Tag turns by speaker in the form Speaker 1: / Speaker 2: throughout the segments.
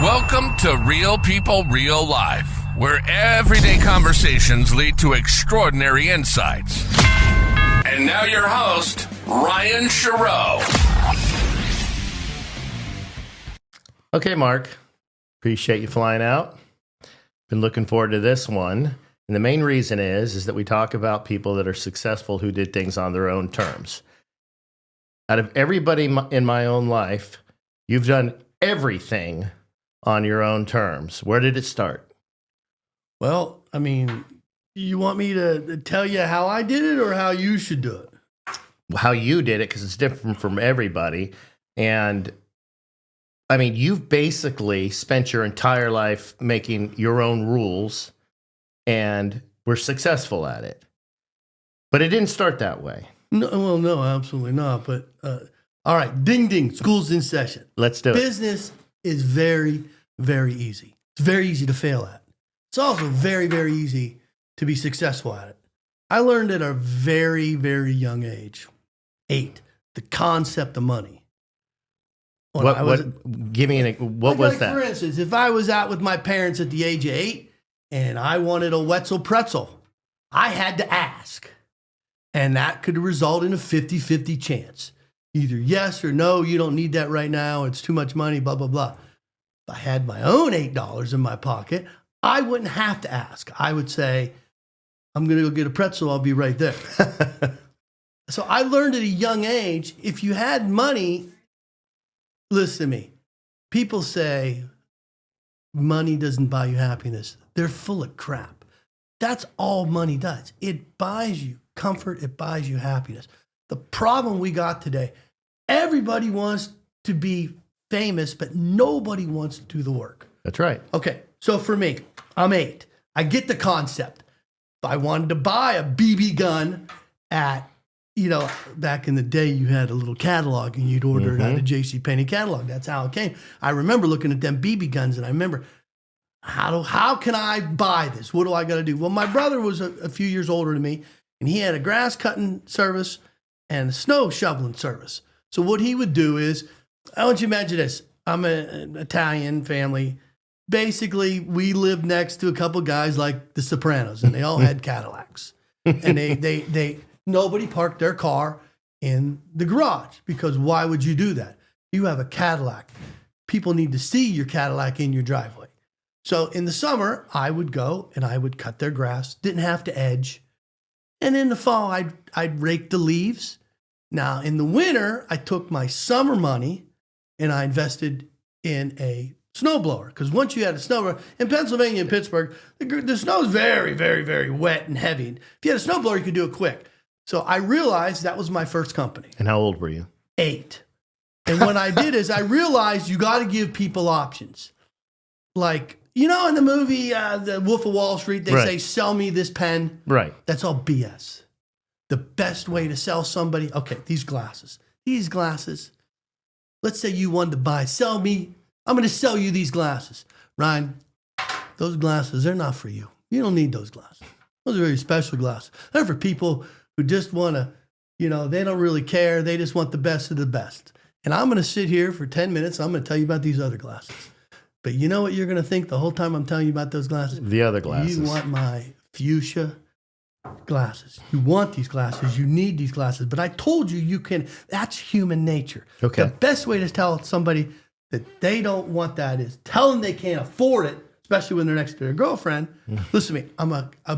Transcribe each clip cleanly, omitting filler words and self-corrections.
Speaker 1: Welcome to Real People, Real Life, where everyday conversations lead to extraordinary insights. And now your host, Ryan Chereau.
Speaker 2: Okay, Mark. Appreciate you flying out. Been looking forward to this one. And the main reason is that we talk about people that are successful who did things on their own terms. Out of everybody in my own life, you've done everything on your own terms. Where did it start?
Speaker 3: Well, I mean, you want me to tell you how I did it or how you should do it?
Speaker 2: How you did it, because it's different from everybody. And I mean, you've basically spent your entire life making your own rules and were successful at it. But it didn't start that way.
Speaker 3: No, well, no, absolutely not. But all right, ding, ding, school's in session.
Speaker 2: Let's do it.
Speaker 3: Business is very, very easy. It's very easy to fail at. It's also very, very easy to be successful at it. I learned at a very, very young age, 8, the concept of money.
Speaker 2: What was that?
Speaker 3: For instance, if I was out with my parents at the age of 8 and I wanted a Wetzel pretzel, I had to ask. And that could result in a 50-50 chance. Either yes or no, you don't need that right now, it's too much money, blah, blah, blah. If I had my own $8 in my pocket, I wouldn't have to ask. I would say, I'm going to go get a pretzel, I'll be right there. So I learned at a young age, if you had money, listen to me, people say money doesn't buy you happiness. They're full of crap. That's all money does. It buys you comfort, it buys you happiness. The problem we got today, everybody wants to be famous, but nobody wants to do the work.
Speaker 2: That's right.
Speaker 3: Okay, so for me, I'm 8. I get the concept. If I wanted to buy a BB gun at, back in the day, you had a little catalog and you'd order it out of JCPenney catalog. That's how it came. I remember looking at them BB guns and I remember, how can I buy this? What do I got to do? Well, my brother was a few years older than me, and he had a grass cutting service and a snow shoveling service. So what he would do is, I want you to imagine this. I'm an Italian family. Basically, we lived next to a couple guys like the Sopranos, and they all had Cadillacs. And they nobody parked their car in the garage, because why would you do that? You have a Cadillac. People need to see your Cadillac in your driveway. So in the summer, I would go and I would cut their grass. Didn't have to edge. And in the fall, I'd rake the leaves. Now, in the winter, I took my summer money and I invested in a snowblower. Because once you had a snowblower, in Pennsylvania and Pittsburgh, the snow is very, very, very wet and heavy. If you had a snowblower, you could do it quick. So I realized that was my first company.
Speaker 2: And how old were you?
Speaker 3: 8. And what I did is I realized you got to give people options. Like, in the movie, The Wolf of Wall Street, they say, sell me this pen.
Speaker 2: Right.
Speaker 3: That's all BS. The best way to sell somebody, okay, these glasses. Let's say you wanted to sell me, I'm going to sell you these glasses. Ryan, those glasses, they're not for you. You don't need those glasses. Those are very special glasses. They're for people who just want to, they don't really care. They just want the best of the best. And I'm going to sit here for 10 minutes. I'm going to tell you about these other glasses. But you know what you're going to think the whole time I'm telling you about those glasses?
Speaker 2: The other glasses.
Speaker 3: You want my fuchsia glasses. You want these glasses. You need these glasses. But I told you can. That's human nature.
Speaker 2: Okay.
Speaker 3: The best way to tell somebody that they don't want that is tell them they can't afford it, especially when they're next to their girlfriend. Listen to me. I'm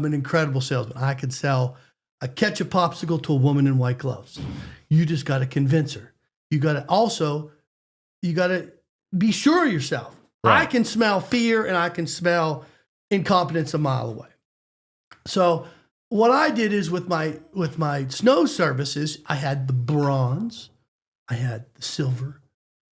Speaker 3: an incredible salesman. I could sell a ketchup popsicle to a woman in white gloves. You just got to convince her. You got to be sure of yourself. Right. I can smell fear and I can smell incompetence a mile away. So what I did is with my snow services, I had the bronze, I had the silver,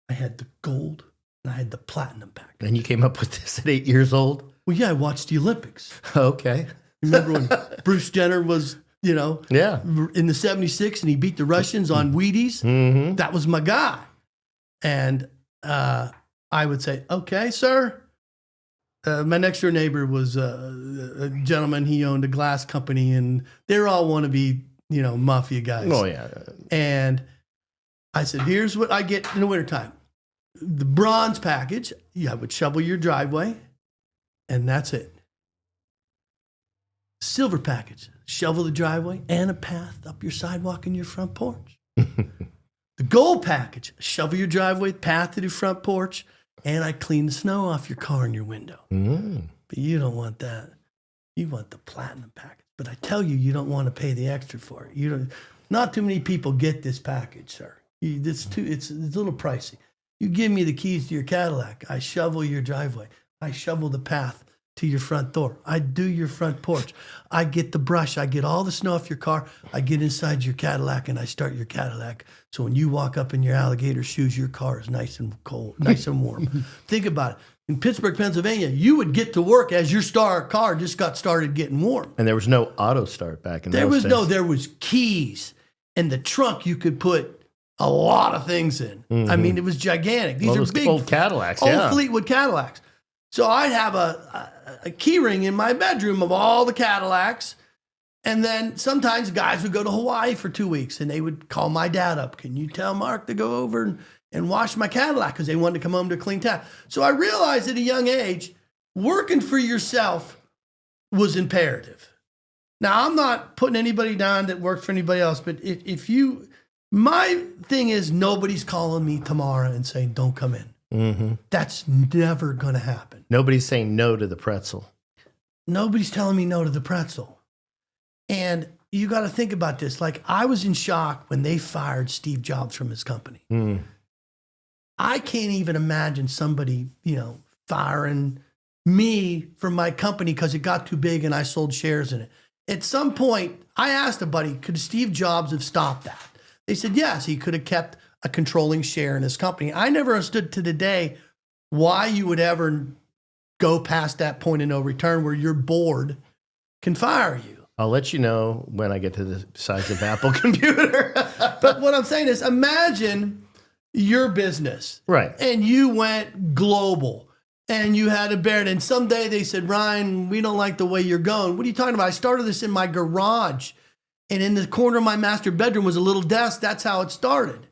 Speaker 3: I had the gold, and I had the platinum pack.
Speaker 2: And you came up with this at 8 years old?
Speaker 3: Well, yeah, I watched the Olympics.
Speaker 2: Okay.
Speaker 3: Remember when Bruce Jenner was, in the 76 and he beat the Russians on Wheaties?
Speaker 2: Mm-hmm.
Speaker 3: That was my guy. And I would say, okay, sir. My next door neighbor was a gentleman. He owned a glass company, and they all want to be, mafia guys.
Speaker 2: Oh, yeah.
Speaker 3: And I said, here's what I get in the wintertime. The bronze package, I would shovel your driveway, and that's it. Silver package, shovel the driveway and a path up your sidewalk and your front porch. The gold package, shovel your driveway, path to the front porch, and I clean the snow off your car and your window. But you don't want that. You want the platinum package. But I tell you, you don't want to pay the extra for it. You don't. Not too many people get this package, sir. It's a little pricey. You give me the keys to your Cadillac. I shovel your driveway. I shovel the path to your front door. I do your front porch. I get the brush. I get all the snow off your car. I get inside your Cadillac and I start your Cadillac. So when you walk up in your alligator shoes, your car is nice and cold, nice and warm. Think about it. In Pittsburgh, Pennsylvania, you would get to work as your car just got started getting warm.
Speaker 2: And there was no auto start back in those days.
Speaker 3: There was keys. In the trunk, you could put a lot of things in. I mean, it was gigantic. These are big
Speaker 2: old Cadillacs,
Speaker 3: old Fleetwood Cadillacs. So I'd have a key ring in my bedroom of all the Cadillacs. And then sometimes guys would go to Hawaii for 2 weeks and they would call my dad up. Can you tell Mark to go over and wash my Cadillac? Because they wanted to come home to a clean tap. So I realized at a young age, working for yourself was imperative. Now, I'm not putting anybody down that works for anybody else, but my thing is nobody's calling me tomorrow and saying, don't come in. That's never going to happen.
Speaker 2: Nobody's saying no to the pretzel.
Speaker 3: Nobody's telling me no to the pretzel. And you got to think about this. Like, I was in shock when they fired Steve Jobs from his company. I can't even imagine somebody, firing me from my company because it got too big and I sold shares in it. At some point, I asked a buddy, could Steve Jobs have stopped that? They said, yes, he could have kept a controlling share in his company. I never understood to today why you would ever go past that point of no return where your board can fire you.
Speaker 2: I'll let you know when I get to the size of Apple computer.
Speaker 3: But what I'm saying is, imagine your business.
Speaker 2: Right.
Speaker 3: And you went global. And you had a bear. And someday they said, Ryan, we don't like the way you're going. What are you talking about? I started this in my garage. And in the corner of my master bedroom was a little desk. That's how it started.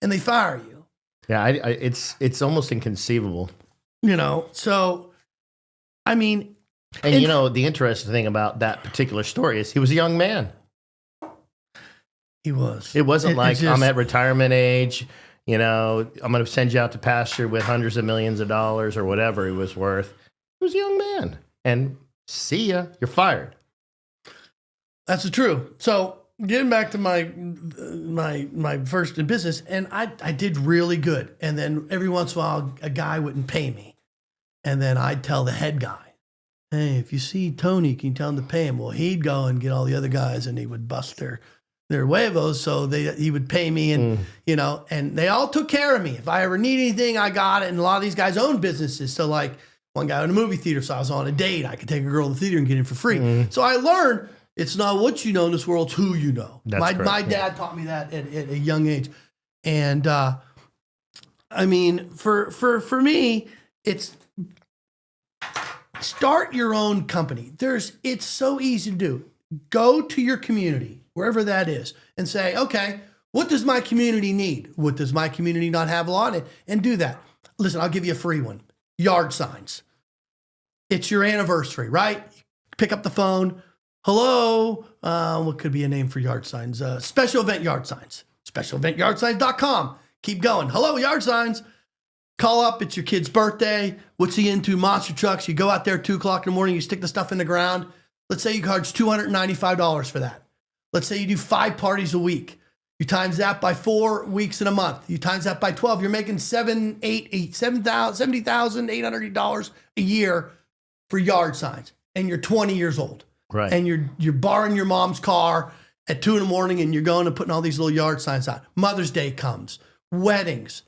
Speaker 3: And they fire you.
Speaker 2: Yeah, it's almost inconceivable.
Speaker 3: So, I mean.
Speaker 2: And the interesting thing about that particular story is he was a young man.
Speaker 3: He was.
Speaker 2: It wasn't I'm at retirement age. I'm going to send you out to pasture with hundreds of millions of dollars or whatever it was worth. He was a young man. And see ya, you're fired.
Speaker 3: That's true. So getting back to my first in business, and I did really good. And then every once in a while, a guy wouldn't pay me. And then I'd tell the head guy, hey, if you see Tony, can you tell him to pay him? Well, he'd go and get all the other guys and he would bust their huevos, so he would pay me, and and they all took care of me. If I ever need anything, I got it. And a lot of these guys own businesses, so like one guy owned a movie theater, so I was on a date. I could take a girl to the theater and get in for free. So I learned it's not what you know in this world, it's who you know. My dad taught me that at a young age, and I mean, for me, it's start your own company. It's so easy to do. Go to your community, wherever that is, and say, okay, what does my community need? What does my community not have a lot in? And do that. Listen, I'll give you a free one. Yard signs. It's your anniversary, right? Pick up the phone. Hello. What could be a name for yard signs? Special event yard signs. SpecialEventYardSigns.com. Keep going. Hello, yard signs. Call up. It's your kid's birthday. What's he into? Monster trucks. You go out there at 2 o'clock in the morning. You stick the stuff in the ground. Let's say you charge $295 for that. Let's say you do 5 parties a week. You times that by 4 weeks in a month. You times that by 12. You're making $70,800 a year for yard signs. And you're 20 years old.
Speaker 2: Right.
Speaker 3: And you're borrowing your mom's car at 2 a.m. and you're going and putting all these little yard signs out. Mother's Day comes. Weddings.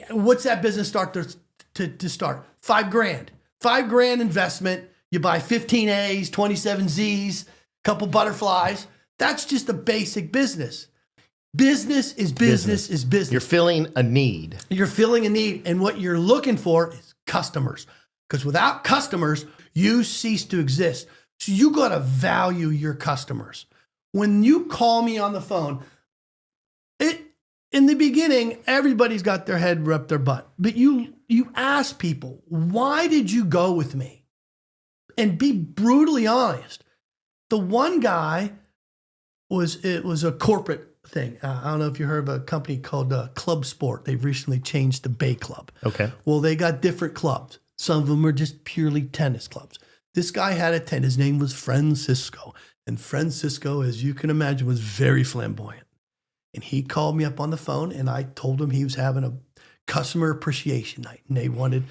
Speaker 3: What's that business start to start? $5,000. $5,000 investment. You buy 15 A's, 27 Z's, couple butterflies. That's just a basic business. Business is business is business.
Speaker 2: You're filling a need.
Speaker 3: You're filling a need. And what you're looking for is customers. Because without customers, you cease to exist. So you got to value your customers. When you call me on the phone, in the beginning, everybody's got their head up their butt. But you ask people, why did you go with me? And be brutally honest. The one guy was a corporate thing. I don't know if you heard of a company called Club Sport. They've recently changed to Bay Club.
Speaker 2: Okay.
Speaker 3: Well, they got different clubs. Some of them are just purely tennis clubs. This guy had a tent. His name was Francisco. And Francisco, as you can imagine, was very flamboyant. And he called me up on the phone, and I told him he was having a customer appreciation night. And they wanted,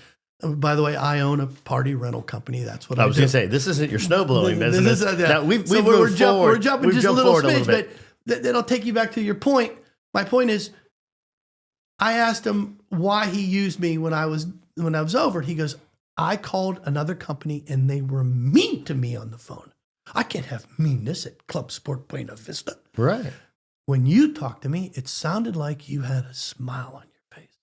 Speaker 3: by the way, I own a party rental company. That's what I
Speaker 2: was
Speaker 3: do.
Speaker 2: going to say, this isn't your snowblowing business.
Speaker 3: Now,
Speaker 2: we've
Speaker 3: so
Speaker 2: moved forward.
Speaker 3: We're jumping just a little space,
Speaker 2: bit.
Speaker 3: but that'll take you back to your point. My point is, I asked him why he used me when I was over. He goes, I called another company, and they were mean to me on the phone. I can't have meanness at Club Sport Buena Vista.
Speaker 2: Right.
Speaker 3: When you talked to me, it sounded like you had a smile on your face.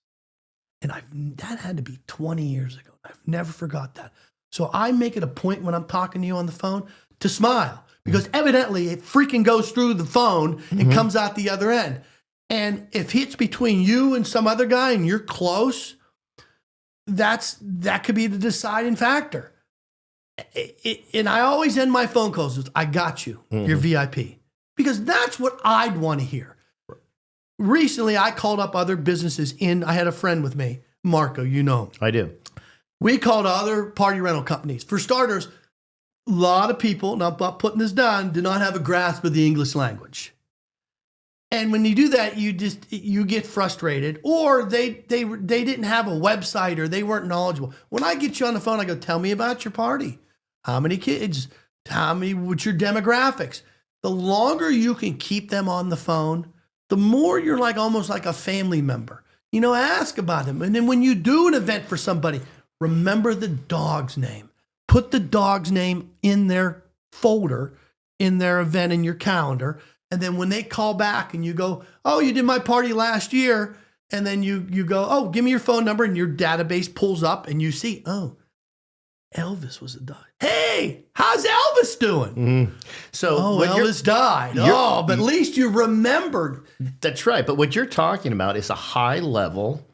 Speaker 3: And that had to be 20 years ago. I've never forgot that. So I make it a point when I'm talking to you on the phone to smile, because evidently it freaking goes through the phone and comes out the other end. And if it's between you and some other guy and you're close, that could be the deciding factor. And I always end my phone calls with, I got you, you're VIP. Because that's what I'd want to hear. Recently, I called up other businesses I had a friend with me, Marco, you know him.
Speaker 2: I do.
Speaker 3: We called other party rental companies. For starters, a lot of people, not putting this down, do not have a grasp of the English language. And when you do that, you get frustrated, or they didn't have a website, or they weren't knowledgeable. When I get you on the phone, I go, tell me about your party. How many kids? What's your demographics? The longer you can keep them on the phone, the more you're almost like a family member. Ask about them. And then when you do an event for somebody, remember the dog's name. Put the dog's name in their folder, in their event, in your calendar. And then when they call back and you go, oh, you did my party last year. And then you go, oh, give me your phone number. And your database pulls up and you see, oh, Elvis was a dog. Hey, how's Elvis doing?
Speaker 2: So
Speaker 3: Elvis died. But at least you remembered.
Speaker 2: That's right. But what you're talking about is a high-level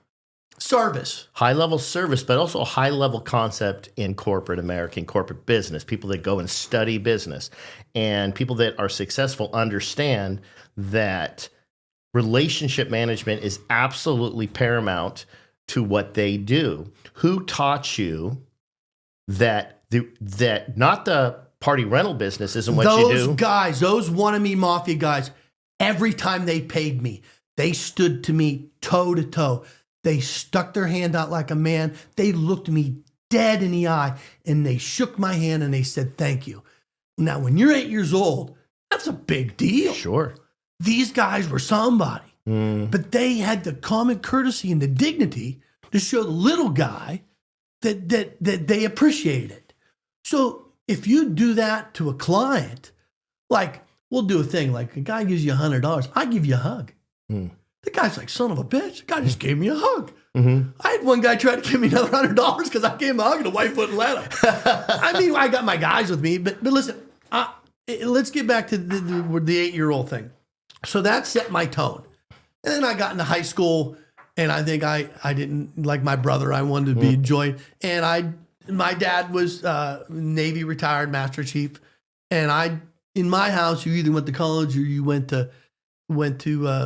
Speaker 3: service.
Speaker 2: High-level service, but also a high-level concept in American corporate business. People that go and study business, and people that are successful understand that relationship management is absolutely paramount to what they do. Who taught you that not the party rental business isn't what you do?
Speaker 3: Those guys, those wannabe mafia guys, every time they paid me, they stood to me toe to toe. They stuck their hand out like a man. They looked me dead in the eye, and they shook my hand and they said, thank you. Now, when you're 8 years old, that's a big deal.
Speaker 2: Sure.
Speaker 3: These guys were somebody, but they had the common courtesy and the dignity to show the little guy that they appreciated it. So if you do that to a client, like we'll do a thing, like a guy gives you $100, I give you a hug. The guy's like, son of a bitch, the guy just gave me a hug. I had one guy try to give me another $100 because I gave him a hug and the wife wouldn't let him. I mean, I got my guys with me, but listen, let's get back to the 8-year-old thing. So that set my tone. And then I got into high school, and I think I didn't, like my brother, I wanted to be enjoyed. And my dad was Navy retired Master Chief. And in my house, you either went to college or you went to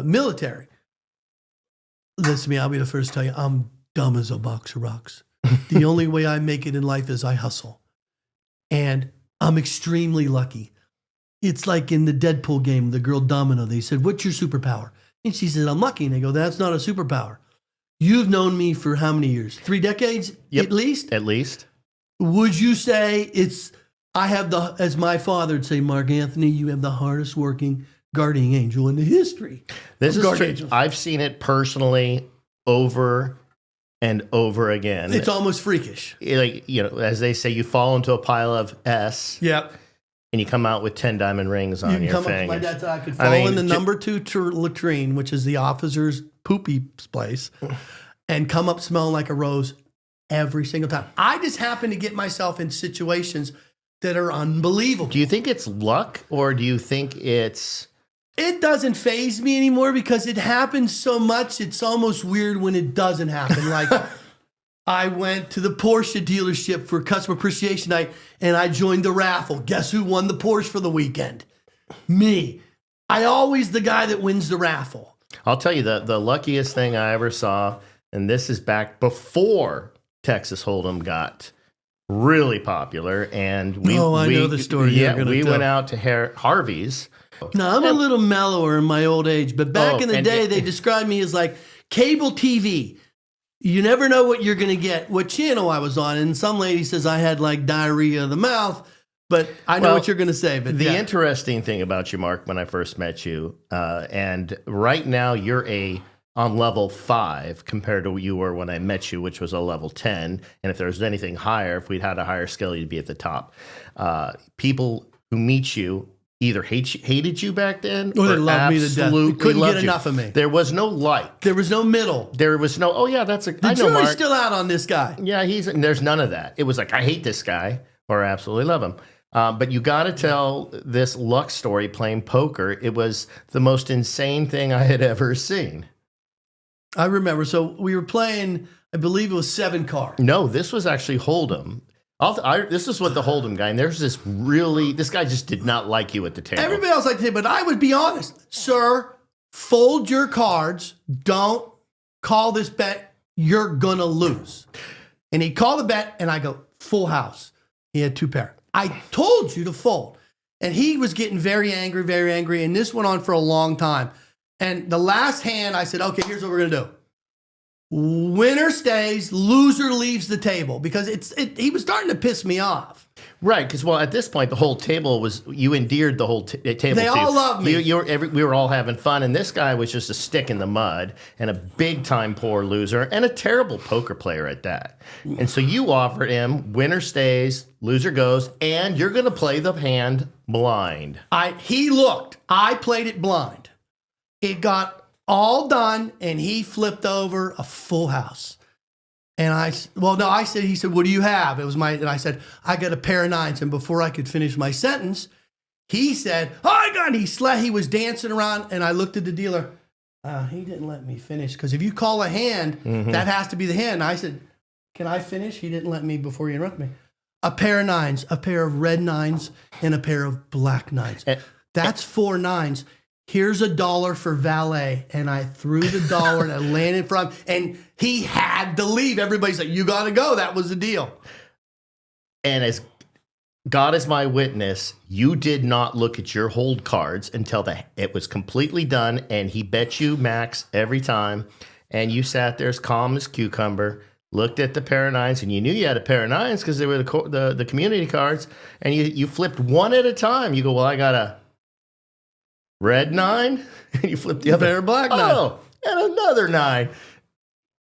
Speaker 3: military. Listen to me, I'll be the first to tell you, I'm dumb as a box of rocks. The only way I make it in life is I hustle. And I'm extremely lucky. It's like in the Deadpool game, the girl Domino, they said, what's your superpower? And she said, I'm lucky. And they go, that's not a superpower. You've known me for how many years? 3 decades, at least?
Speaker 2: At least.
Speaker 3: Would you say as my father would say, Mark Anthony, you have the hardest working guardian angel in the history.
Speaker 2: This is true. I've seen it personally over and over again.
Speaker 3: It's almost freakish.
Speaker 2: As they say, you fall into a pile of S.
Speaker 3: Yep.
Speaker 2: And you come out with 10 diamond rings on your fingers.
Speaker 3: My dad said I could fall in the number 2 latrine, which is the officer's poopy place, and come up smelling like a rose every single time. I just happen to get myself in situations that are unbelievable.
Speaker 2: Do you think it's luck, or do you think it's
Speaker 3: It doesn't faze me anymore because it happens so much. It's almost weird when it doesn't happen. Like I went to the Porsche dealership for customer appreciation night and I joined the raffle. Guess who won the Porsche for the weekend? Me. I always the guy that wins the raffle.
Speaker 2: I'll tell you the luckiest thing I ever saw, and this is back before Texas Hold'em got really popular. And we
Speaker 3: know the story.
Speaker 2: Yeah, we went out to Harvey's.
Speaker 3: No, I'm a little mellower in my old age, but back in the day, they described me as like cable TV. You never know what you're going to get, what channel I was on. And some lady says I had like diarrhea of the mouth, but I know what you're going to say. But
Speaker 2: the interesting thing about you, Mark, when I first met you, and right now you're on level 5 compared to what you were when I met you, which was a level 10. And if there was anything higher, if we'd had a higher skill, you'd be at the top. People who meet you either hated you back then
Speaker 3: or they loved me to death. They couldn't get enough of me.
Speaker 2: There was no like.
Speaker 3: There was no middle.
Speaker 2: There was no, I know
Speaker 3: The jury's
Speaker 2: Mark.
Speaker 3: still out on this guy.
Speaker 2: Yeah, there's none of that. It was like, I hate this guy or I absolutely love him. But you got to tell this luck story playing poker. It was the most insane thing I had ever seen.
Speaker 3: I remember. So we were playing, I believe it was 7 cards.
Speaker 2: No, this was actually Hold'em. This is what the Hold'em guy, and there's this guy just did not like you at the table.
Speaker 3: Everybody else liked him, but I would be honest. Sir, fold your cards. Don't call this bet. You're going to lose. And he called the bet, and I go, full house. He had 2 pair. I told you to fold. And he was getting very angry, and this went on for a long time. And the last hand, I said, okay, here's what we're going to do. Winner stays, loser leaves the table, because he was starting to piss me off.
Speaker 2: Right, because at this point the whole table was you endeared the whole table.
Speaker 3: They all loved me.
Speaker 2: We were all having fun, and this guy was just a stick in the mud and a big time poor loser and a terrible poker player at that. And so you offered him winner stays, loser goes, and you're going to play the hand blind.
Speaker 3: He looked. I played it blind. It got all done, and he flipped over a full house. And he said, what do you have? And I said, I got a pair of 9s. And before I could finish my sentence, he said, oh, I got it. He was dancing around, and I looked at the dealer. He didn't let me finish, because if you call a hand, that has to be the hand. And I said, can I finish? He didn't let me before he interrupted me. A pair of 9s, a pair of red 9s, and a pair of black 9s. That's 4 9s. Here's $1 for valet. And I threw the dollar and I landed in front of him. And he had to leave. Everybody's like, you got to go. That was the deal.
Speaker 2: And as God is my witness, you did not look at your hold cards until it was completely done. And he bet you max every time. And you sat there as calm as cucumber, looked at the pair of 9s, and you knew you had a pair of 9s because they were the community cards. And you flipped one at a time. You go, well, I got a red 9, and you flip the other
Speaker 3: black 9.
Speaker 2: Oh, and another 9.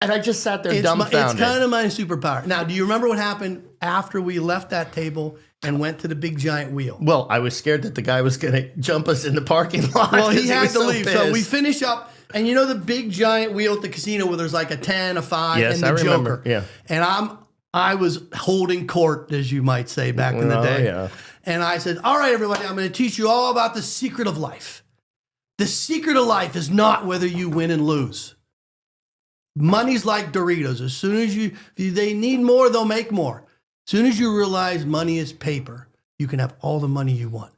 Speaker 2: And I just sat there dumbfounded.
Speaker 3: It's kind of my superpower. Now, do you remember what happened after we left that table and went to the big giant wheel?
Speaker 2: Well, I was scared that the guy was going to jump us in the parking lot.
Speaker 3: Well, he had to leave.
Speaker 2: Pissed.
Speaker 3: So we finish up, and you know the big giant wheel at the casino where there's like a 10, a 5,
Speaker 2: yes,
Speaker 3: and the
Speaker 2: I remember.
Speaker 3: Joker.
Speaker 2: Yeah.
Speaker 3: And I was holding court, as you might say, back in the day.
Speaker 2: Yeah.
Speaker 3: And I said, all right, everybody, I'm going to teach you all about the secret of life. The secret of life is not whether you win and lose. Money's like Doritos. As soon as they need more, they'll make more. As soon as you realize money is paper, you can have all the money you want.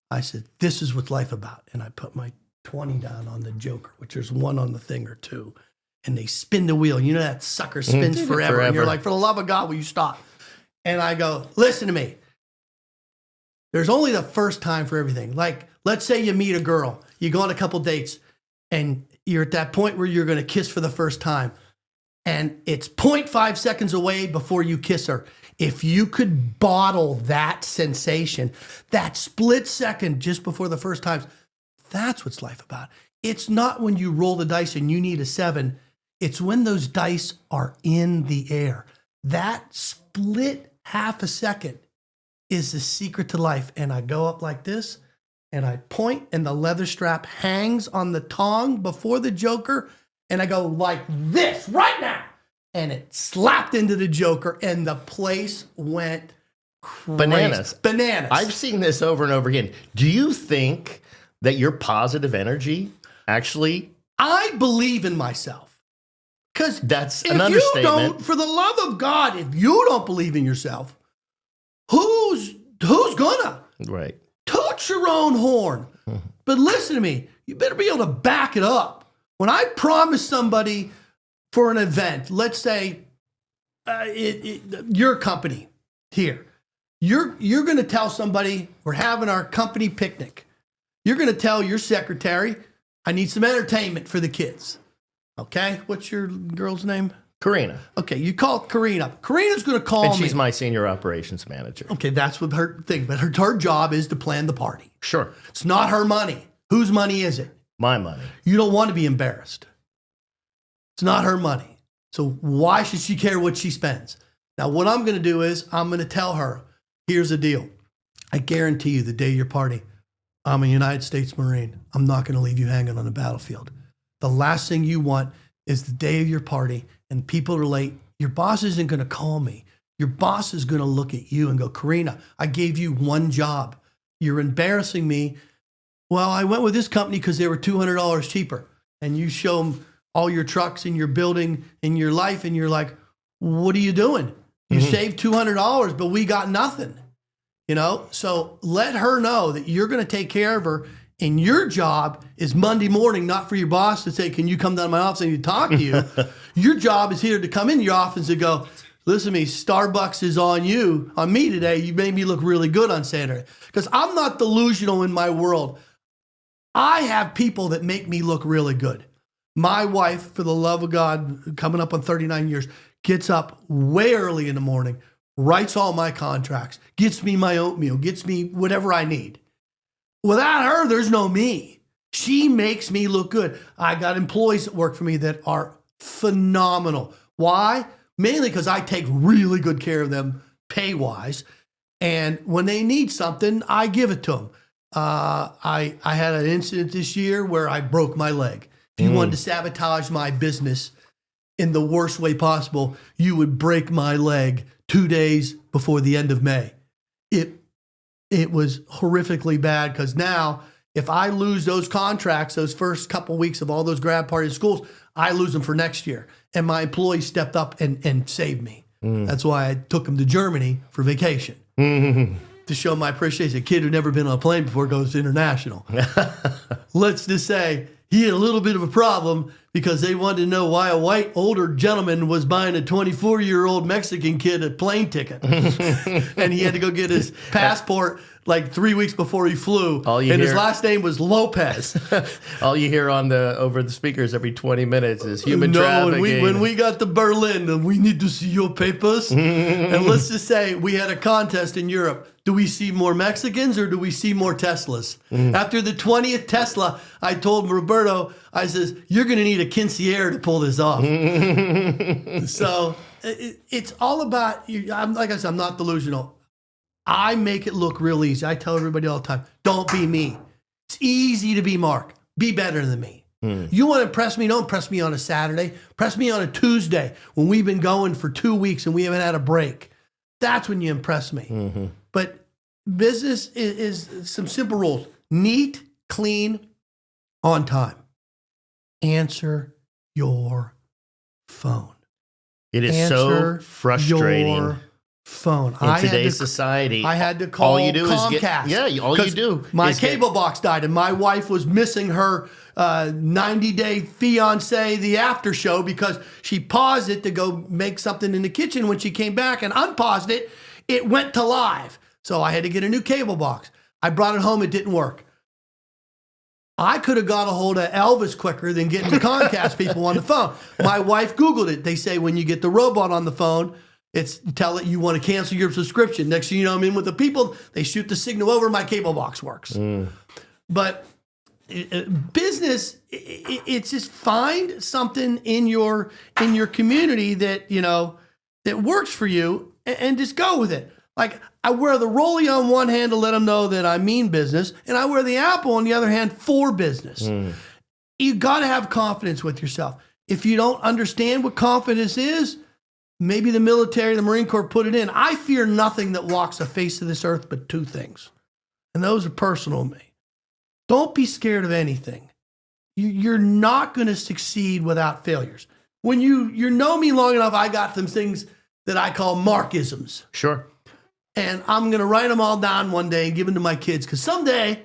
Speaker 3: I said, this is what life about. And I put my 20 down on the Joker, which there's 1 on the thing or 2. And they spin the wheel. You know that sucker spins forever. And you're like, for the love of God, will you stop? And I go, listen to me. There's only the first time for everything. Like, let's say you meet a girl. You go on a couple dates, and you're at that point where you're going to kiss for the first time. And it's 0.5 seconds away before you kiss her. If you could bottle that sensation, that split second just before the first time, that's what's life about. It's not when you roll the dice and you need a 7. It's when those dice are in the air. That split half a second is the secret to life. And I go up like this, and I point, and the leather strap hangs on the tongue before the Joker, and I go like this right now. And it slapped into the Joker, and the place went crazy.
Speaker 2: Bananas.
Speaker 3: Bananas.
Speaker 2: I've seen this over and over again. Do you think that your positive energy actually,
Speaker 3: I believe in myself. Because
Speaker 2: that's
Speaker 3: if
Speaker 2: an
Speaker 3: you
Speaker 2: understatement.
Speaker 3: don't, for the love of God, if you don't believe in yourself, who's gonna?
Speaker 2: Right.
Speaker 3: Toot your own horn. But listen to me, you better be able to back it up. When I promise somebody for an event, let's say your company here, you're going to tell somebody we're having our company picnic. You're going to tell your secretary, I need some entertainment for the kids. Okay, what's your girl's name?
Speaker 2: Karina.
Speaker 3: Okay, you call Karina. Karina's going to call me.
Speaker 2: And she's my senior operations manager.
Speaker 3: Okay, that's what her thing. But her job is to plan the party.
Speaker 2: Sure.
Speaker 3: It's not her money. Whose money is it?
Speaker 2: My money.
Speaker 3: You don't want to be embarrassed. It's not her money. So why should she care what she spends? Now, what I'm going to do is I'm going to tell her, here's the deal. I guarantee you the day of your party, I'm a United States Marine. I'm not going to leave you hanging on the battlefield. The last thing you want is the day of your party and people are late. Your boss isn't going to call me. Your boss is going to look at you and go, Karina, I gave you one job. You're embarrassing me. Well, I went with this company because they were $200 cheaper. And you show them all your trucks in your building in your life. And you're like, what are you doing? You saved $200, but we got nothing. You know, so let her know that you're going to take care of her. And your job is Monday morning, not for your boss to say, can you come down to my office and talk to you? Your job is here to come into your office and go, listen to me, Starbucks is on me today. You made me look really good on Saturday. Because I'm not delusional in my world. I have people that make me look really good. My wife, for the love of God, coming up on 39 years, gets up way early in the morning, writes all my contracts, gets me my oatmeal, gets me whatever I need. Without her, there's no me. She makes me look good. I got employees that work for me that are phenomenal. Why? Mainly because I take really good care of them pay-wise. And when they need something, I give it to them. I had an incident this year where I broke my leg. If you wanted to sabotage my business in the worst way possible, you would break my leg 2 days before the end of May. It was horrifically bad because now if I lose those contracts, those first couple weeks of all those grad parties schools, I lose them for next year. And my employees stepped up and saved me. That's why I took them to Germany for vacation to show my appreciation. A kid who'd never been on a plane before goes international. Let's just say he had a little bit of a problem because they wanted to know why a white older gentleman was buying a 24-year-old Mexican kid a plane ticket. And he had to go get his passport like 3 weeks before he flew. His last name was Lopez.
Speaker 2: All you hear over the speakers every 20 minutes is human trafficking.
Speaker 3: When we got to Berlin, we need to see your papers. And let's just say we had a contest in Europe. Do we see more Mexicans or do we see more Teslas? After the 20th Tesla, I told Roberto, I says, you're going to need a Kincier to pull this off. So it's all about, like I said, I'm not delusional. I make it look real easy. I tell everybody all the time, don't be me. It's easy to be Mark. Be better than me. You want to impress me? Don't impress me on a Saturday. Impress me on a Tuesday when we've been going for 2 weeks and we haven't had a break. That's when you impress me. But business is some simple rules. Neat, clean, on time. Answer your phone.
Speaker 2: It is so frustrating.
Speaker 3: Your phone.
Speaker 2: In today's society,
Speaker 3: I had to call Comcast. My cable box died, and my wife was missing her 90-day fiance, the after show, because she paused it to go make something in the kitchen. When she came back and unpaused it, it went to live. So I had to get a new cable box. I brought it home. It didn't work. I could have got a hold of Elvis quicker than getting the Comcast people on the phone. My wife Googled it. They say when you get the robot on the phone, tell it you want to cancel your subscription. Next thing you know, I'm in with the people. They shoot the signal over. My cable box works. But business, it's just find something in your community that that works for you, and just go with it. Like I wear the rollie on one hand to let them know that I mean business, and I wear the Apple on the other hand for business. You got to have confidence with yourself. If you don't understand what confidence is, maybe the military, the Marine Corps put it in. I fear nothing that walks the face of this earth but two things. And those are personal to me. Don't be scared of anything. You're not going to succeed without failures. When you know me long enough, I got some things that I call Markisms.
Speaker 2: Sure.
Speaker 3: And I'm going to write them all down one day and give them to my kids, because someday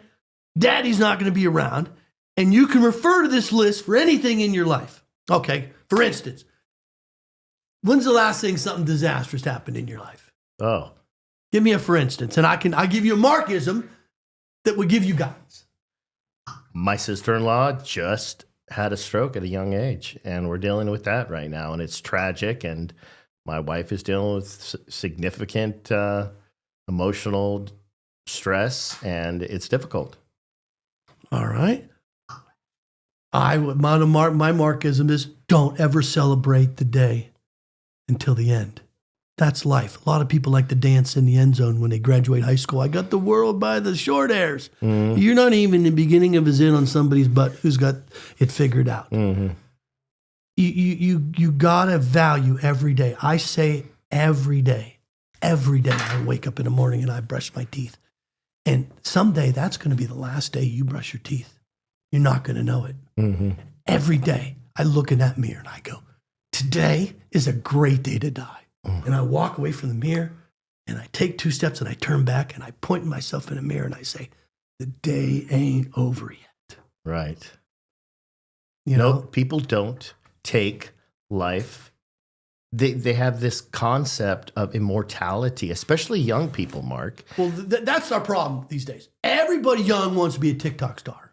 Speaker 3: daddy's not going to be around, and you can refer to this list for anything in your life. Okay, for instance, when's the last thing something disastrous happened in your life?
Speaker 2: Oh.
Speaker 3: Give me a for instance, and I'll give you a Markism that would give you guidance.
Speaker 2: My sister-in-law just had a stroke at a young age, and we're dealing with that right now, and it's tragic, and my wife is dealing with significant emotional stress, and it's difficult.
Speaker 3: All right. My Markism is don't ever celebrate the day until the end. That's life. A lot of people like to dance in the end zone when they graduate high school. I got the world by the short hairs. Mm-hmm. You're not even in the beginning of his in on somebody's butt who's got it figured out. Mm-hmm. You gotta value every day. I say every day. Every day I wake up in the morning and I brush my teeth. And someday that's going to be the last day you brush your teeth. You're not going to know it. Mm-hmm. Every day I look in that mirror and I go, today is a great day to die. Mm-hmm. And I walk away from the mirror and I take 2 steps and I turn back and I point myself in the mirror and I say, the day ain't over yet.
Speaker 2: Right.
Speaker 3: You know,
Speaker 2: people don't take life. They have this concept of immortality, especially young people, Mark.
Speaker 3: Well, that's our problem these days. Everybody young wants to be a TikTok star.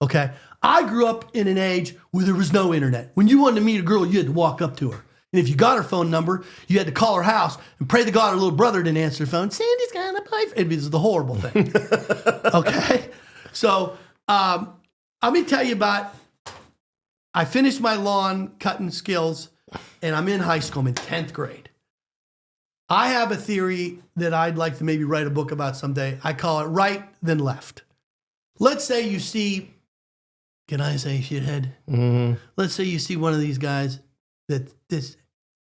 Speaker 3: Okay? I grew up in an age where there was no internet. When you wanted to meet a girl, you had to walk up to her. And if you got her phone number, you had to call her house and pray to God her little brother didn't answer the phone. Sandy's got a boyfriend. It was the horrible thing. Okay? So, let me tell you about, I finished my lawn cutting skills, and I'm in high school. I'm in 10th grade. I have a theory that I'd like to maybe write a book about someday. I call it right, then left. Let's say you see, can I say shithead? Mm-hmm. Let's say you see one of these guys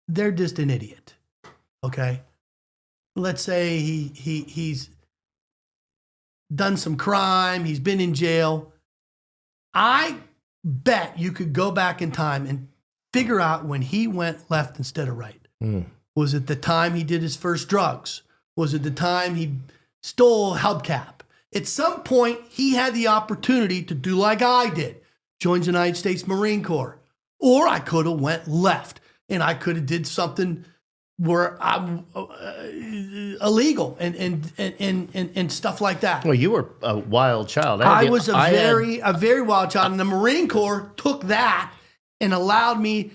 Speaker 3: they're just an idiot. Okay? Let's say he's done some crime. He's been in jail. I bet you could go back in time and figure out when he went left instead of right. Was it the time he did his first drugs? Was it the time he stole a hubcap? At some point, he had the opportunity to do like I did, join the United States Marine Corps. Or I could have went left, and I could have did something where I'm illegal and stuff like that.
Speaker 2: Well, you were a wild child.
Speaker 3: I was a very wild child, and the Marine Corps took that and allowed me,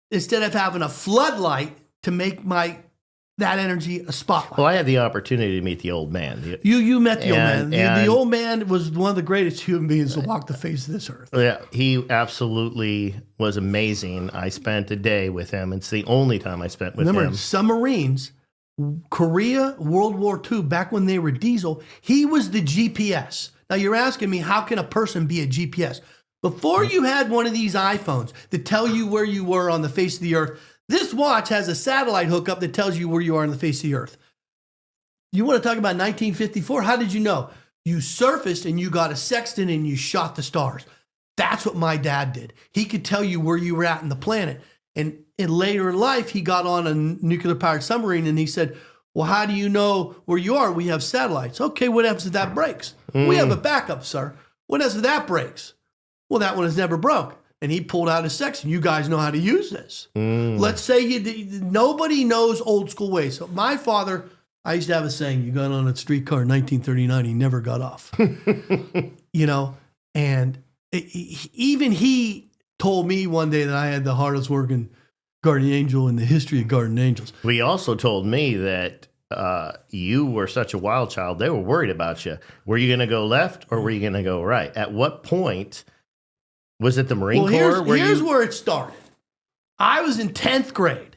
Speaker 3: instead of having a floodlight, to make that energy a spotlight.
Speaker 2: Well, I had the opportunity to meet the old man.
Speaker 3: You met the old man. The old man was one of the greatest human beings to walk the face of this earth.
Speaker 2: Yeah, he absolutely was amazing. I spent a day with him. It's the only time I spent with him.
Speaker 3: Remember, submarines, Korea, World War II, back when they were diesel, he was the GPS. Now, you're asking me, how can a person be a GPS? Before you had one of these iPhones that tell you where you were on the face of the earth, this watch has a satellite hookup that tells you where you are on the face of the earth. You want to talk about 1954? How did you know? You surfaced and you got a sextant and you shot the stars. That's what my dad did. He could tell you where you were at in the planet. And later in life, he got on a nuclear-powered submarine and he said, well, how do you know where you are? We have satellites. Okay, what happens if that breaks? We have a backup, sir. What happens if that breaks? Well, that one has never broke. And he pulled out his section. You guys know how to use this. Let's say nobody knows old school ways. So my father, I used to have a saying, you got on a streetcar in 1939, he never got off. And even he told me one day that I had the hardest working guardian angel in the history of guardian angels.
Speaker 2: Well, he also told me that you were such a wild child, they were worried about you. Were you going to go left or were you going to go right? At what point... Was it the Marine Corps?
Speaker 3: Here's where it started. I was in 10th grade.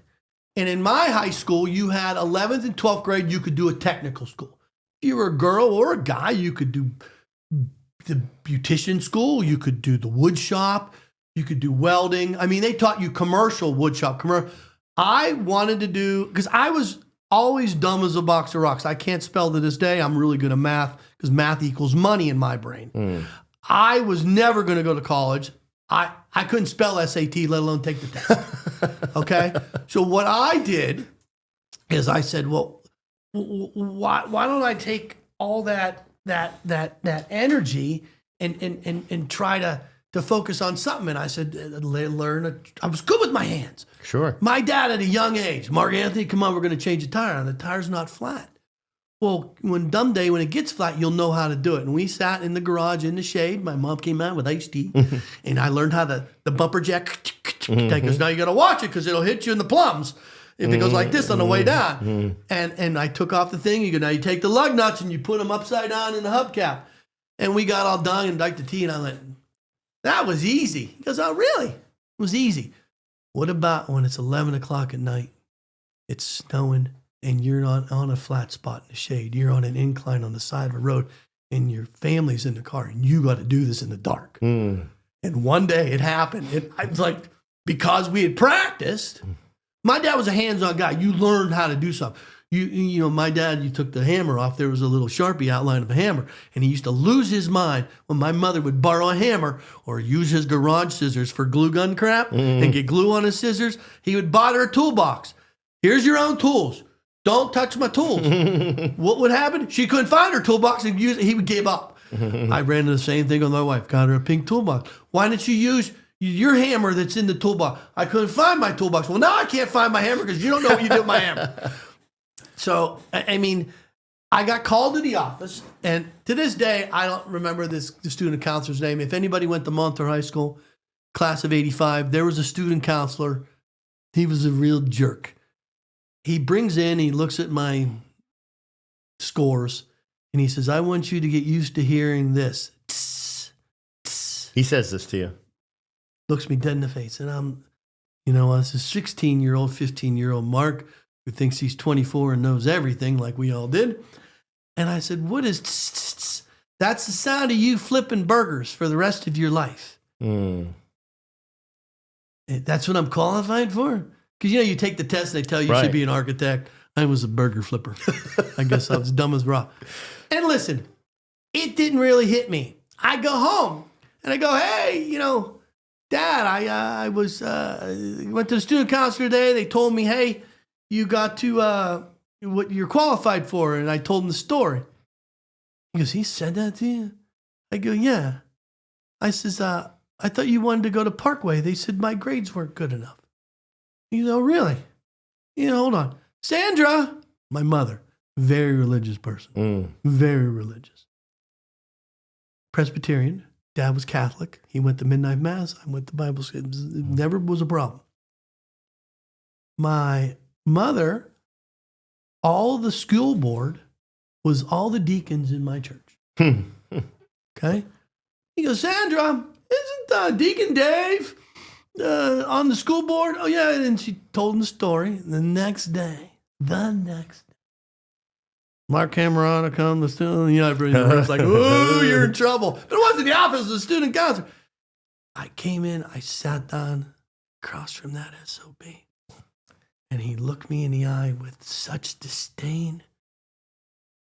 Speaker 3: And in my high school, you had 11th and 12th grade, you could do a technical school. If you were a girl or a guy, you could do the beautician school. You could do the wood shop. You could do welding. I mean, they taught you commercial wood shop. I wanted to do, because I was always dumb as a box of rocks. I can't spell to this day. I'm really good at math because math equals money in my brain. I was never going to go to college. I couldn't spell SAT, let alone take the test. Okay? So what I did is I said, well, why don't I take all that energy and try to focus on something? And I said, I was good with my hands.
Speaker 2: Sure.
Speaker 3: My dad at a young age, Mark Anthony, come on, we're going to change the tire. And the tire's not flat. Well, when it gets flat, you'll know how to do it. And we sat in the garage in the shade. My mom came out with iced tea, and I learned how the bumper jack. Because now you got to watch it because it'll hit you in the plums if it goes like this on the way down. And I took off the thing. Now you take the lug nuts and you put them upside down in the hubcap. And we got all done and drank the tea, and I went, that was easy. He goes, oh, really? It was easy. What about when it's 11 o'clock at night, it's snowing, and you're on a flat spot in the shade. You're on an incline on the side of a road, and your family's in the car, and you got to do this in the dark. And one day it happened. And I was like, because we had practiced, my dad was a hands-on guy. You learned how to do something. You know, my dad, you took the hammer off. There was a little Sharpie outline of a hammer, and he used to lose his mind when my mother would borrow a hammer or use his garage scissors for glue gun crap and get glue on his scissors. He would buy her a toolbox. Here's your own tools. Don't touch my tools. What would happen? She couldn't find her toolbox and use it. He would give up. I ran into the same thing with my wife. Got her a pink toolbox. Why didn't you use your hammer that's in the toolbox? I couldn't find my toolbox. Well, now I can't find my hammer because you don't know what you did with my hammer. So, I mean, I got called to the office, and to this day, I don't remember the student counselor's name. If anybody went to Montour High School, class of 85, there was a student counselor. He was a real jerk. He brings in, he looks at my scores, and he says, I want you to get used to hearing this. Tss, tss.
Speaker 2: He says this to you.
Speaker 3: Looks me dead in the face. And I'm, as a 16-year-old, 15-year-old Mark who thinks he's 24 and knows everything like we all did. And I said, what is tss, tss, tss? That's the sound of you flipping burgers for the rest of your life. That's what I'm qualified for? Because, you take the test and they tell you should be an architect. I was a burger flipper. I guess I was dumb as rock. And listen, it didn't really hit me. I go home and I go, hey, Dad, I went to the student counselor today. They told me, hey, you got to what you're qualified for. And I told him the story. He goes, he said that to you? I go, yeah. I says, I thought you wanted to go to Parkway. They said my grades weren't good enough. You know, really? Hold on. Sandra, my mother, very religious person. Very religious. Presbyterian. Dad was Catholic. He went to midnight mass. I went to Bible school. It never was a problem. My mother, all the school board was all the deacons in my church. Okay? He goes, Sandra, isn't Deacon Dave on the school board? Oh, yeah. And she told him the story. And the next day, Mark Camerata come to student. Everybody's like, oh, you're in trouble. But it wasn't the office of the student counselor. I came in, I sat down across from that SOB. And he looked me in the eye with such disdain.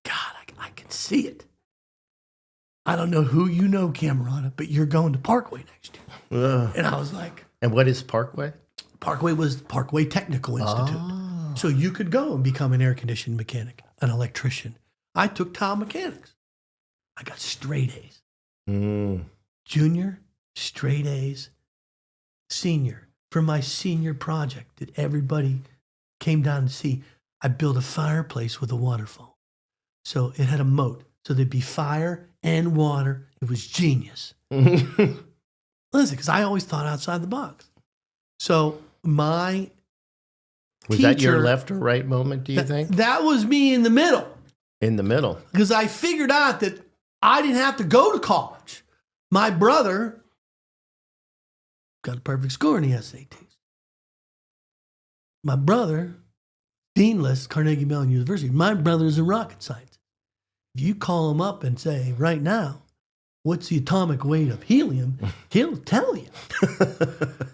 Speaker 3: God, I can see it. I don't know who you know, Camerata, but you're going to Parkway next year. And I was like.
Speaker 2: And what is Parkway?
Speaker 3: Parkway was Parkway Technical Institute. So you could go and become an air conditioning mechanic, an electrician. I took tile mechanics. I got straight A's. Junior, straight A's. Senior, for my senior project that everybody came down to see, I built a fireplace with a waterfall. So it had a moat. So there'd be fire and water. It was genius. Listen, because I always thought outside the box. So my
Speaker 2: Was that your left or right moment, do you think?
Speaker 3: That was me in the middle.
Speaker 2: In the middle.
Speaker 3: Because I figured out that I didn't have to go to college. My brother got a perfect score in the SATs. My brother, deanless, Carnegie Mellon University. My brother's a rocket scientist. If you call him up and say, right now, what's the atomic weight of helium? He'll tell you.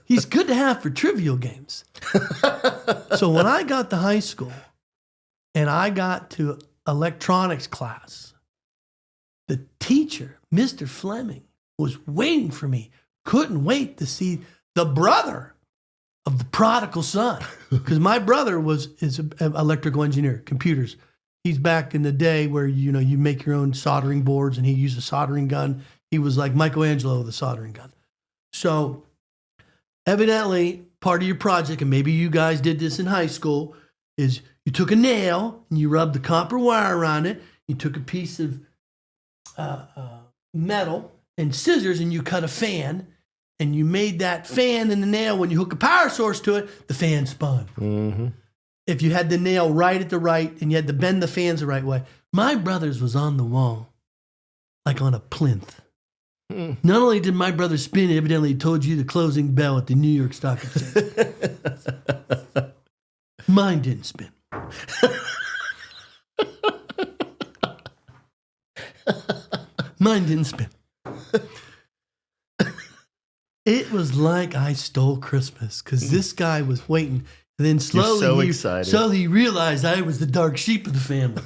Speaker 3: He's good to have for trivial games. So when I got to high school and I got to electronics class, the teacher, Mr. Fleming, was waiting for me. Couldn't wait to see the brother of the prodigal son. Because my brother is an electrical engineer, computers. He's back in the day where, you make your own soldering boards, and he used a soldering gun. He was like Michelangelo with a soldering gun. So evidently, part of your project, and maybe you guys did this in high school, is you took a nail and you rubbed the copper wire around it. You took a piece of metal and scissors and you cut a fan, and you made that fan and the nail, when you hook a power source to it, the fan spun.
Speaker 2: Mm-hmm.
Speaker 3: If you had the nail right at the right and you had to bend the fans the right way. My brother's was on the wall, like on a plinth. Not only did my brother spin, evidently he told you the closing bell at the New York Stock Exchange. Mine didn't spin. Mine didn't spin. It was like I stole Christmas, because this guy was waiting. And then slowly, he realized I was the dark sheep of the family.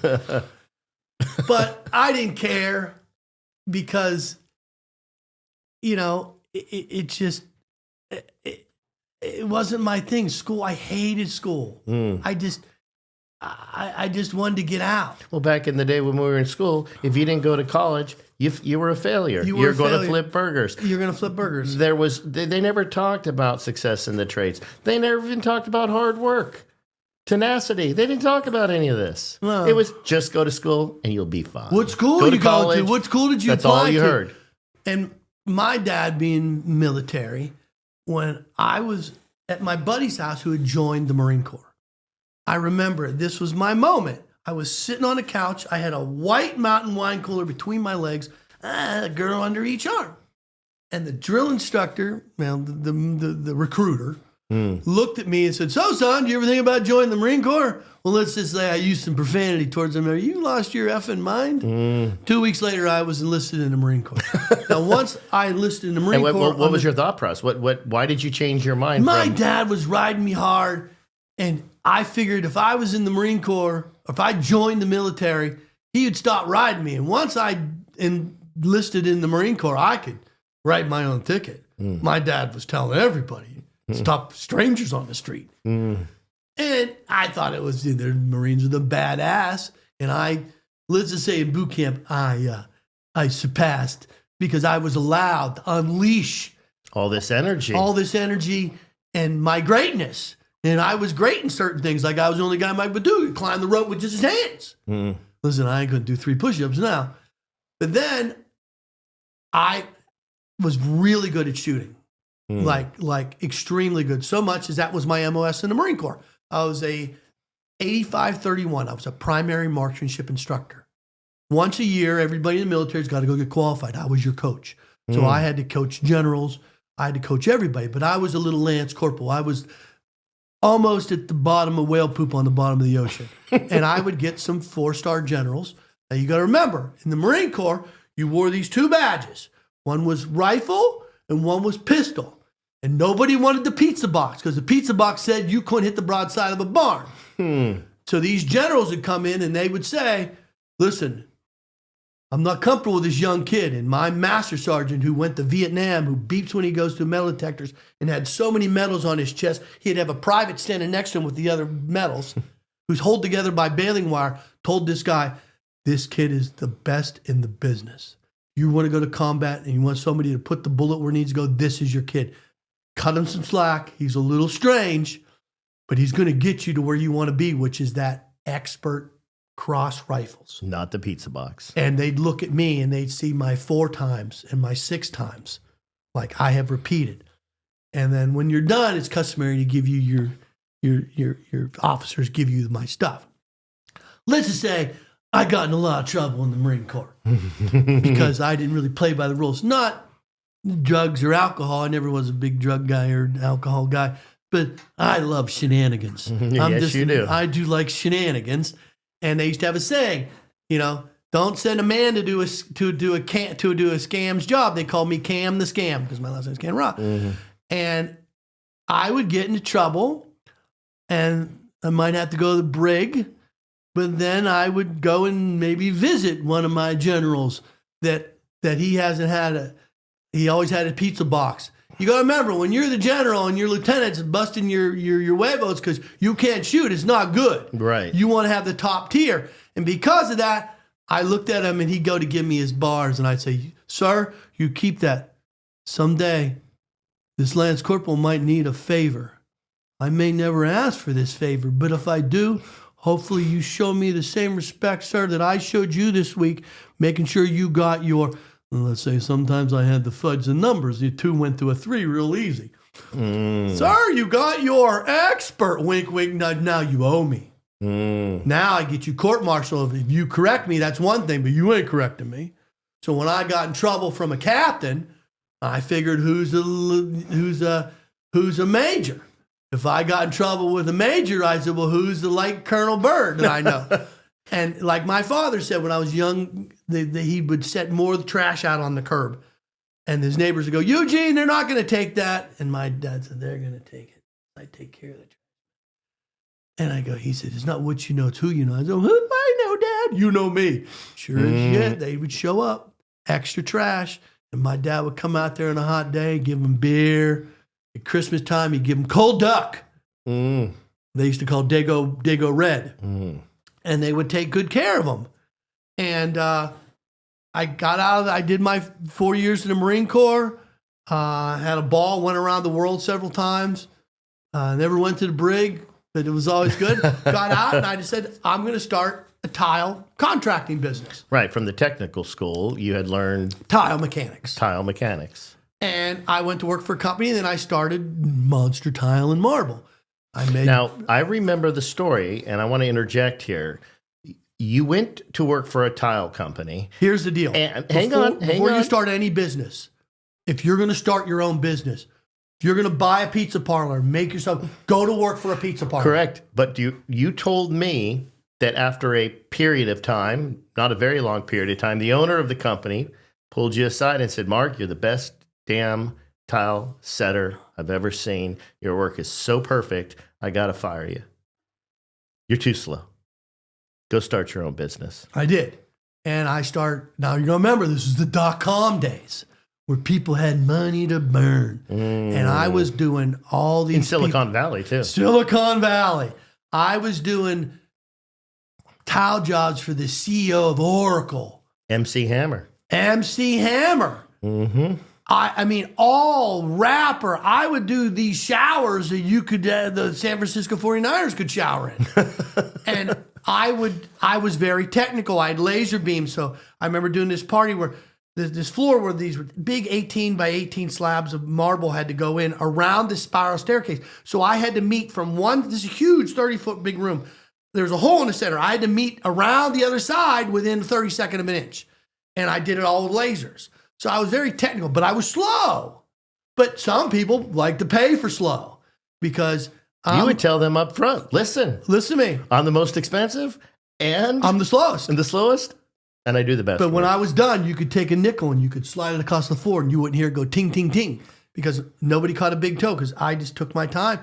Speaker 3: But I didn't care, because, it wasn't my thing. School, I hated school. I just wanted to get out.
Speaker 2: Well, back in the day when we were in school, if you didn't go to college, you were a failure. You're going to flip burgers.
Speaker 3: You're going to flip burgers.
Speaker 2: They never talked about success in the trades. They never even talked about hard work, tenacity. They didn't talk about any of this. No. It was just go to school and you'll be fine.
Speaker 3: What school did you go to? What school did you apply to?
Speaker 2: That's all you heard.
Speaker 3: And my dad being military, when I was at my buddy's house who had joined the Marine Corps, I remember this was my moment. I was sitting on a couch. I had a white mountain wine cooler between my legs, a girl under each arm. And the drill instructor, the recruiter, looked at me and said, "So, son, do you ever think about joining the Marine Corps?" Well, let's just say I used some profanity towards him. You lost your effing mind? 2 weeks later, I was enlisted in the Marine Corps. Now, once I enlisted in the Marine Corps...
Speaker 2: What was your thought process? Why did you change your mind?
Speaker 3: My dad was riding me hard, and I figured if I was in the Marine Corps, or if I joined the military, he would stop riding me. And once I enlisted in the Marine Corps, I could write my own ticket. My dad was telling everybody, stop strangers on the street. And I thought it was either Marines were the badass. And let's just say in boot camp, I surpassed, because I was allowed to unleash
Speaker 2: all this energy
Speaker 3: and my greatness. And I was great in certain things. Like I was the only guy Mike would do. He'd climb the rope with just his hands. Listen, I ain't going to do 3 push-ups now. But then I was really good at shooting. Like extremely good. So much as that was my MOS in the Marine Corps. I was a 85-31. I was a primary marksmanship instructor. Once a year, everybody in the military's got to go get qualified. I was your coach. So I had to coach generals. I had to coach everybody. But I was a little lance corporal. I was almost at the bottom of whale poop on the bottom of the ocean. And I would get some 4-star generals. Now you got to remember, in the Marine Corps, you wore these 2 badges. One was rifle and one was pistol. And nobody wanted the pizza box, because the pizza box said you couldn't hit the broadside of a barn. So these generals would come in and they would say, "Listen, I'm not comfortable with this young kid." And my master sergeant, who went to Vietnam, who beeps when he goes through metal detectors and had so many medals on his chest, he'd have a private standing next to him with the other medals, who's held together by baling wire, told this guy, "This kid is the best in the business. You want to go to combat and you want somebody to put the bullet where it needs to go, this is your kid. Cut him some slack. He's a little strange, but he's going to get you to where you want to be, which is that expert cross rifles."
Speaker 2: Not the pizza box.
Speaker 3: And they'd look at me and they'd see my 4 times and my 6 times, like I have repeated. And then when you're done, it's customary to give you your officers give you my stuff. Let's just say I got in a lot of trouble in the Marine Corps because I didn't really play by the rules. Not drugs or alcohol. I never was a big drug guy or alcohol guy, but I love shenanigans.
Speaker 2: Yes, you do.
Speaker 3: I do like shenanigans. And they used to have a saying, don't send a man to do a scam's job. They called me Cam the Scam, because my last name's Cam Rock. And I would get into trouble, and I might have to go to the brig, but then I would go and maybe visit one of my generals that he hasn't had he always had a pizza box. You got to remember, when you're the general and your lieutenant's busting your huevos because you can't shoot, it's not good.
Speaker 2: Right.
Speaker 3: You want to have the top tier. And because of that, I looked at him and he'd go to give me his bars. And I'd say, sir, you keep that. Someday, this Lance Corporal might need a favor. I may never ask for this favor, but if I do, hopefully you show me the same respect, sir, that I showed you this week, making sure you got your... Let's say sometimes I had to fudge the numbers. The 2 went to a 3 real easy. Sir, you got your expert. Wink, wink, nudge. Now you owe me. Now I get you court-martial. If you correct me, that's one thing, but you ain't correcting me. So when I got in trouble from a captain, I figured who's a major. If I got in trouble with a major, I said, well, who's the light Colonel Bird that I know? And like my father said when I was young, he would set more trash out on the curb. And his neighbors would go, Eugene, they're not going to take that. And my dad said, they're going to take it. I take care of the trash. And I go, he said, it's not what you know, it's who you know. I go, who do I know, Dad? You know me. Sure as shit, they would show up, extra trash. And my dad would come out there on a hot day, give them beer. At Christmas time, he'd give them cold duck. They used to call Dago Red. And they would take good care of them. And I got out of I did my 4 years in the Marine Corps, had a ball, went around the world several times, never went to the brig, but it was always good. Got out and I just said, I'm going to start a tile contracting business.
Speaker 2: Right. From the technical school, you had learned
Speaker 3: Tile mechanics. And I went to work for a company and then I started Monster Tile and Marble.
Speaker 2: Now, I remember the story, and I want to interject here. You went to work for a tile company.
Speaker 3: Here's the deal.
Speaker 2: And
Speaker 3: before you start any business, if you're going to start your own business, if you're going to buy a pizza parlor, go to work for a pizza parlor.
Speaker 2: Correct. But you told me that after a period of time, not a very long period of time, the owner of the company pulled you aside and said, Mark, you're the best damn tile setter I've ever seen. Your work is so perfect. I got to fire you. You're too slow. Go start your own business.
Speaker 3: I did. And now you're going to remember, this is the .com days where people had money to burn. And I was doing all these...
Speaker 2: In Silicon Valley, too.
Speaker 3: Silicon Valley. I was doing tile jobs for the CEO of Oracle.
Speaker 2: MC Hammer.
Speaker 3: I mean, all rapper. I would do these showers that you could, the San Francisco 49ers could shower in. And I was very technical. I had laser beams. So I remember doing this party where this floor where these big 18 by 18 slabs of marble had to go in around the spiral staircase. So I had to meet from this huge 30-foot big room. There's a hole in the center. I had to meet around the other side within 32nd of an inch. And I did it all with lasers. So I was very technical, but I was slow. But some people like to pay for slow because
Speaker 2: you would tell them up front, listen to
Speaker 3: me.
Speaker 2: I'm the most expensive and
Speaker 3: I'm the slowest.
Speaker 2: And I do the best.
Speaker 3: But when I was done, you could take a nickel and you could slide it across the floor and you wouldn't hear it go ting, ting, ting because nobody caught a big toe because I just took my time.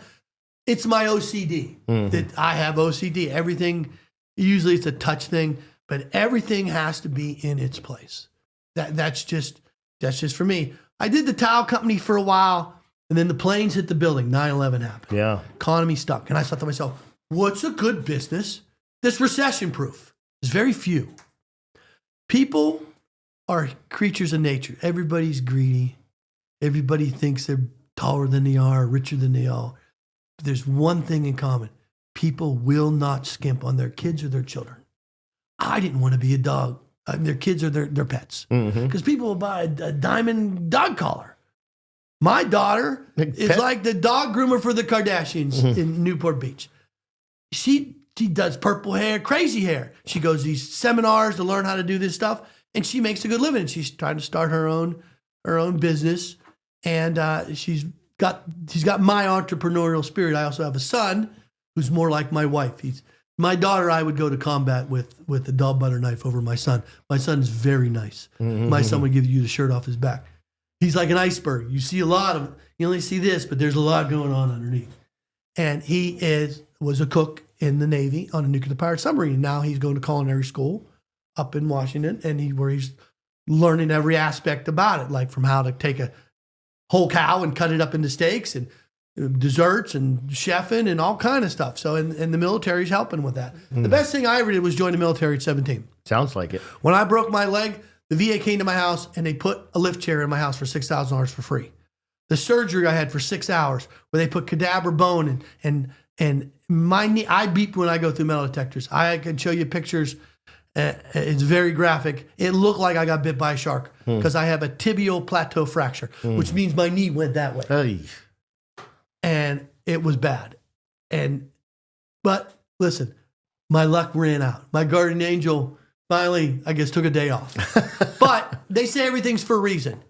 Speaker 3: It's my OCD. That I have OCD. Everything, usually it's a touch thing, but everything has to be in its place. That's just for me. I did the tile company for a while, and then the planes hit the building. 9/11 happened.
Speaker 2: Yeah.
Speaker 3: Economy stuck. And I thought to myself, what's a good business that's recession-proof? There's very few. People are creatures of nature. Everybody's greedy. Everybody thinks they're taller than they are, richer than they are. But there's one thing in common. People will not skimp on their kids or their children. I didn't want to be a dog. Their kids are their pets. Because people will buy a diamond dog collar. My daughter is like the dog groomer for the Kardashians in Newport Beach. She does purple hair, crazy hair. She goes to these seminars to learn how to do this stuff, and she makes a good living. She's trying to start her own business, and she's got my entrepreneurial spirit. I also have a son who's more like my wife. My daughter, I would go to combat with a dull butter knife over my son. My son is very nice. My son would give you the shirt off his back. He's like an iceberg. You see a lot of, you only see this, but there's a lot going on underneath. And he was a cook in the Navy on a nuclear-powered submarine. Now he's going to culinary school up in Washington, and he's learning every aspect about it, like from how to take a whole cow and cut it up into steaks and desserts and chefing and all kind of stuff. So, and the military's helping with that. The best thing I ever did was join the military at 17.
Speaker 2: Sounds like it.
Speaker 3: When I broke my leg, the VA came to my house and they put a lift chair in my house for $6,000 for free. The surgery I had for 6 hours where they put cadaver bone and my knee, I beep when I go through metal detectors. I can show you pictures. It's very graphic. It looked like I got bit by a shark because I have a tibial plateau fracture, which means my knee went that way.
Speaker 2: Hey.
Speaker 3: And it was bad. But listen, my luck ran out. My guardian angel finally, I guess, took a day off. But they say everything's for a reason.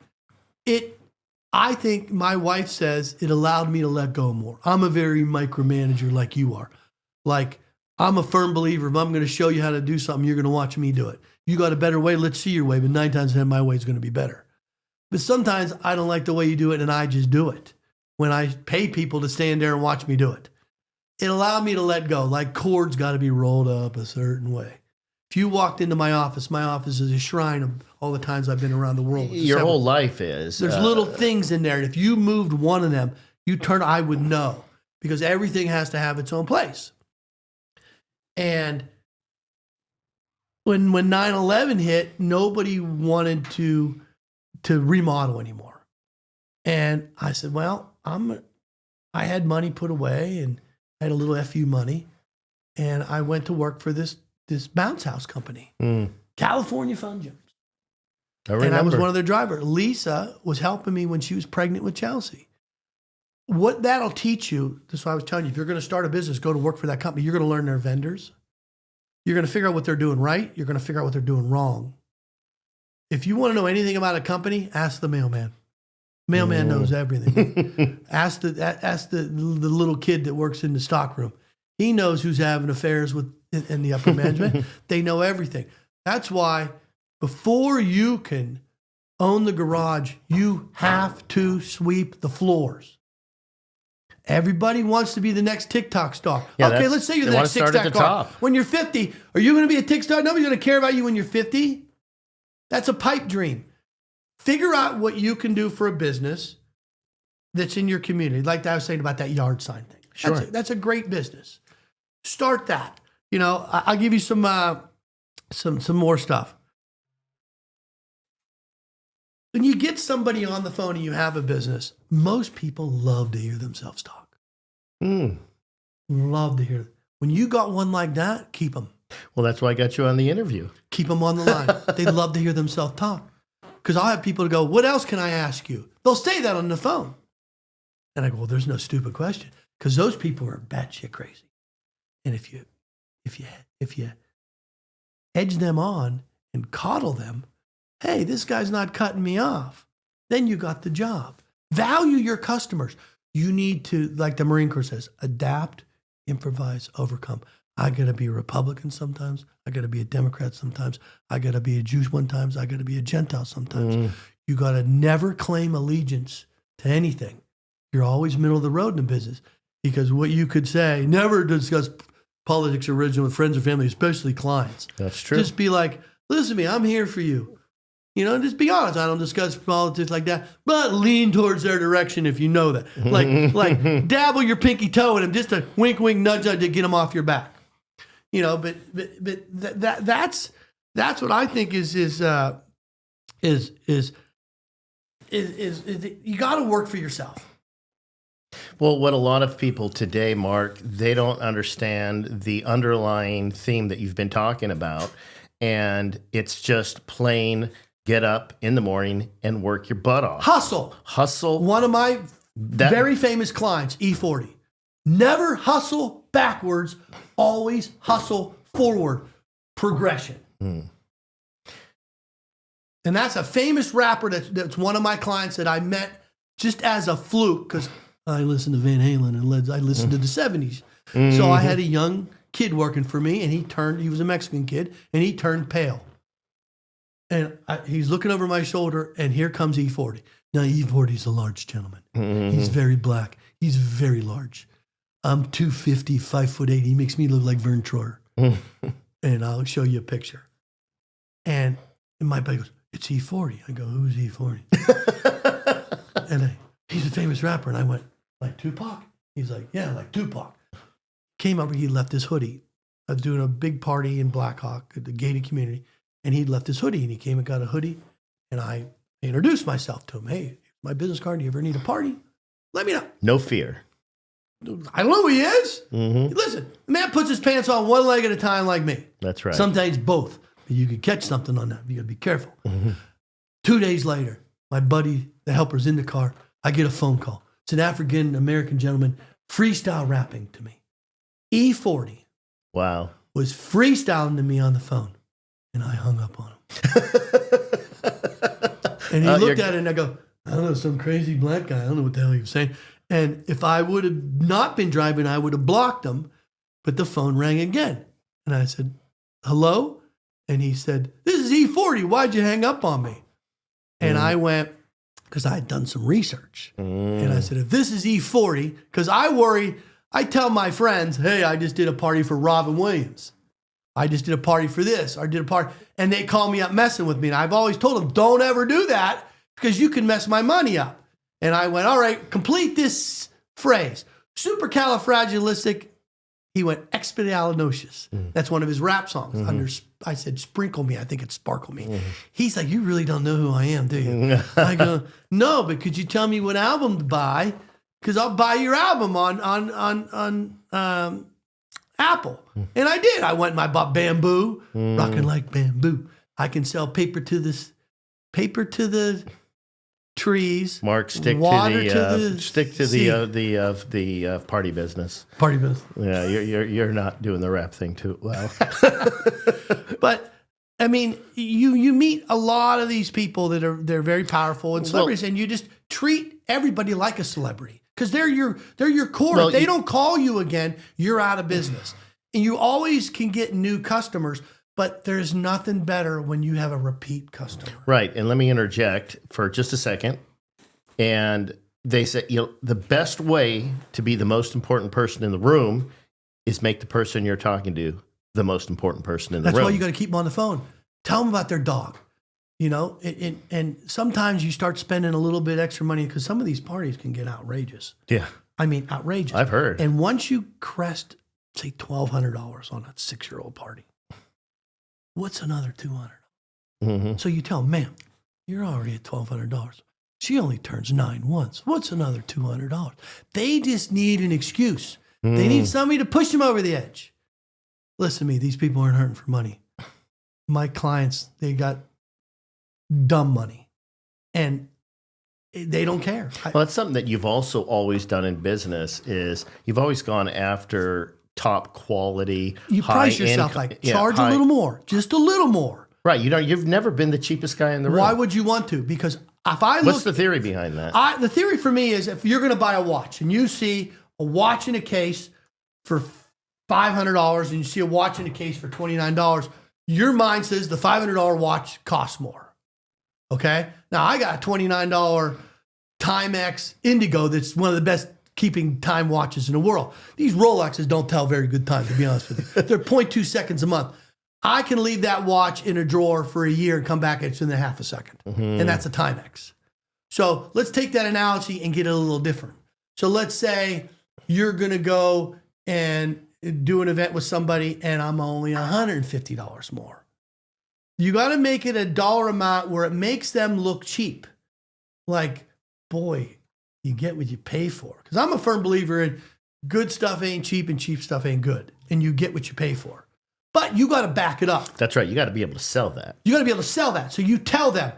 Speaker 3: I think my wife says it allowed me to let go more. I'm a very micromanager like you are. Like, I'm a firm believer. If I'm going to show you how to do something, you're going to watch me do it. You got a better way, let's see your way. But 9 times out of 10, my way is going to be better. But sometimes I don't like the way you do it, and I just do it. When I pay people to stand there and watch me do it. It allowed me to let go. Like cords got to be rolled up a certain way. If you walked into my office is a shrine of all the times I've been around the world.
Speaker 2: Your whole life is.
Speaker 3: There's little things in there. And if you moved one of them, I would know. Because everything has to have its own place. And when 9/11 hit, nobody wanted to remodel anymore. And I said, well, I had money put away and I had a little FU money. And I went to work for this bounce house company, California Fun Gyms. And I was one of their drivers. Lisa was helping me when she was pregnant with Chelsea. What that'll teach you, that's why I was telling you, if you're going to start a business, go to work for that company. You're going to learn their vendors. You're going to figure out what they're doing right. You're going to figure out what they're doing wrong. If you want to know anything about a company, ask the mailman. Mailman knows everything. Ask the little kid that works in the stockroom. He knows who's having affairs with in the upper management. They know everything. That's why before you can own the garage, you have to sweep the floors. Everybody wants to be the next TikTok star. Yeah, okay, let's say you're the next TikTok star. When you're 50, are you going to be a TikTok star? Nobody's going to care about you when you're 50. That's a pipe dream. Figure out what you can do for a business that's in your community. Like I was saying about that yard sign thing.
Speaker 2: Sure.
Speaker 3: That's a great business. Start that. You know, I'll give you some more stuff. When you get somebody on the phone and you have a business, most people love to hear themselves talk. Love to hear. When you got one like that, keep them.
Speaker 2: Well, that's why I got you on the interview.
Speaker 3: Keep them on the line. They love to hear themselves talk. Because I'll have people to go, what else can I ask you? They'll say that on the phone. And I go, well, there's no stupid question. Because those people are batshit crazy. And if you edge them on and coddle them, hey, this guy's not cutting me off, then you got the job. Value your customers. You need to, like the Marine Corps says, adapt, improvise, overcome. I got to be a Republican sometimes. I got to be a Democrat sometimes. I got to be a Jew sometimes. I got to be a Gentile sometimes. You got to never claim allegiance to anything. You're always middle of the road in the business. Because what you could say, never discuss politics or religion with friends or family, especially clients.
Speaker 2: That's true.
Speaker 3: Just be like, listen to me, I'm here for you. You know, just be honest. I don't discuss politics like that, but lean towards their direction if you know that. Like dabble your pinky toe in them, just a wink, nudge to get them off your back. You know, but that's what I think is you got to work for yourself.
Speaker 2: Well, what a lot of people today, Mark, they don't understand the underlying theme that you've been talking about. And it's just plain get up in the morning and work your butt off. Hustle. One
Speaker 3: of my very famous clients, E40. Never hustle backwards, always hustle forward. Progression. And that's a famous rapper that's one of my clients that I met just as a fluke because I listened to Van Halen and I listened to the 70s. So I had a young kid working for me and he was a Mexican kid and he turned pale. And he's looking over my shoulder and here comes E40. Now E40 is a large gentleman. He's very black. He's very large. I'm 250, 5'8". He makes me look like Vern Troyer. And I'll show you a picture. And my buddy goes, it's E40. I go, who's E40? And he's a famous rapper. And I went, like Tupac? He's like, yeah, like Tupac. Came over, he left his hoodie. I was doing a big party in Blackhawk at the gated community, and he'd left his hoodie, and he came and got a hoodie, and I introduced myself to him. Hey, my business card, do you ever need a party? Let me know.
Speaker 2: No fear.
Speaker 3: I don't know who he is. Mm-hmm. Listen, the man puts his pants on one leg at a time like me.
Speaker 2: That's right.
Speaker 3: Sometimes both. You could catch something on that. You got to be careful.
Speaker 2: Mm-hmm.
Speaker 3: 2 days later, my buddy, the helper's in the car. I get a phone call. It's an African-American gentleman freestyle rapping to me. E40
Speaker 2: Wow.
Speaker 3: was freestyling to me on the phone, and I hung up on him. And he looked at it, and I go, I don't know, some crazy black guy. I don't know what the hell he was saying. And if I would have not been driving, I would have blocked him, but the phone rang again. And I said, hello? And he said, this is E40. Why'd you hang up on me? And I went, because I had done some research. And I said, if this is E40, because I worry, I tell my friends, hey, I just did a party for Robin Williams. I just did a party for this. I did a party. And they call me up messing with me. And I've always told them, don't ever do that because you can mess my money up. And I went, all right, complete this phrase. Supercalifragilistic. He went expialidocious. That's one of his rap songs. I said, sprinkle me. I think it's sparkle me. He's like, you really don't know who I am, do you? I go, no, but could you tell me what album to buy? Because I'll buy your album on Apple. And I did. I went and I bought Bamboo, rocking like bamboo. I can sell paper to the trees.
Speaker 2: Mark, stick to the party business.
Speaker 3: Party business.
Speaker 2: Yeah, you're not doing the rap thing too well.
Speaker 3: But I mean, you meet a lot of these people they're very powerful and celebrities, and you just treat everybody like a celebrity because they're your core.
Speaker 2: Well,
Speaker 3: if they don't call you again, you're out of business. And you always can get new customers, but there's nothing better when you have a repeat customer.
Speaker 2: Right. And let me interject for just a second. And they said, the best way to be the most important person in the room is make the person you're talking to the most important person in the room.
Speaker 3: That's why you got to keep them on the phone. Tell them about their dog. And sometimes you start spending a little bit extra money because some of these parties can get outrageous.
Speaker 2: Yeah.
Speaker 3: I mean, outrageous.
Speaker 2: I've heard.
Speaker 3: And once you crest, say, $1,200 on a 6-year-old party, what's another $200?
Speaker 2: Mm-hmm.
Speaker 3: So you tell them, ma'am, you're already at $1,200. She only turns 9 once. What's another $200? They just need an excuse. They need somebody to push them over the edge. Listen to me, these people aren't hurting for money. My clients, they got dumb money. And they don't care.
Speaker 2: Well, that's something that you've also always done in business is you've always gone after top quality.
Speaker 3: You price yourself charge a little more, just a little more.
Speaker 2: Right. You've never been the cheapest guy in the room.
Speaker 3: Why would you want to? Because if I look,
Speaker 2: what's the theory behind that?
Speaker 3: The theory for me is if you're going to buy a watch and you see a watch in a case for $500 and you see a watch in a case for $29, your mind says the $500 watch costs more. Okay. Now I got a $29 Timex Indigo that's one of the best keeping time watches in the world. These Rolexes don't tell very good time, to be honest with you. They're 0.2 seconds a month. I can leave that watch in a drawer for a year and come back, it's in a half a second. And that's a Timex. So let's take that analogy and get it a little different. So let's say you're going to go and do an event with somebody and I'm only $150 more. You got to make it a dollar amount where it makes them look cheap. Like, boy, you get what you pay for. Because I'm a firm believer in good stuff ain't cheap and cheap stuff ain't good. And you get what you pay for. But you got to back it up.
Speaker 2: That's right. You got to be able to sell that.
Speaker 3: You got to be able to sell that. So you tell them,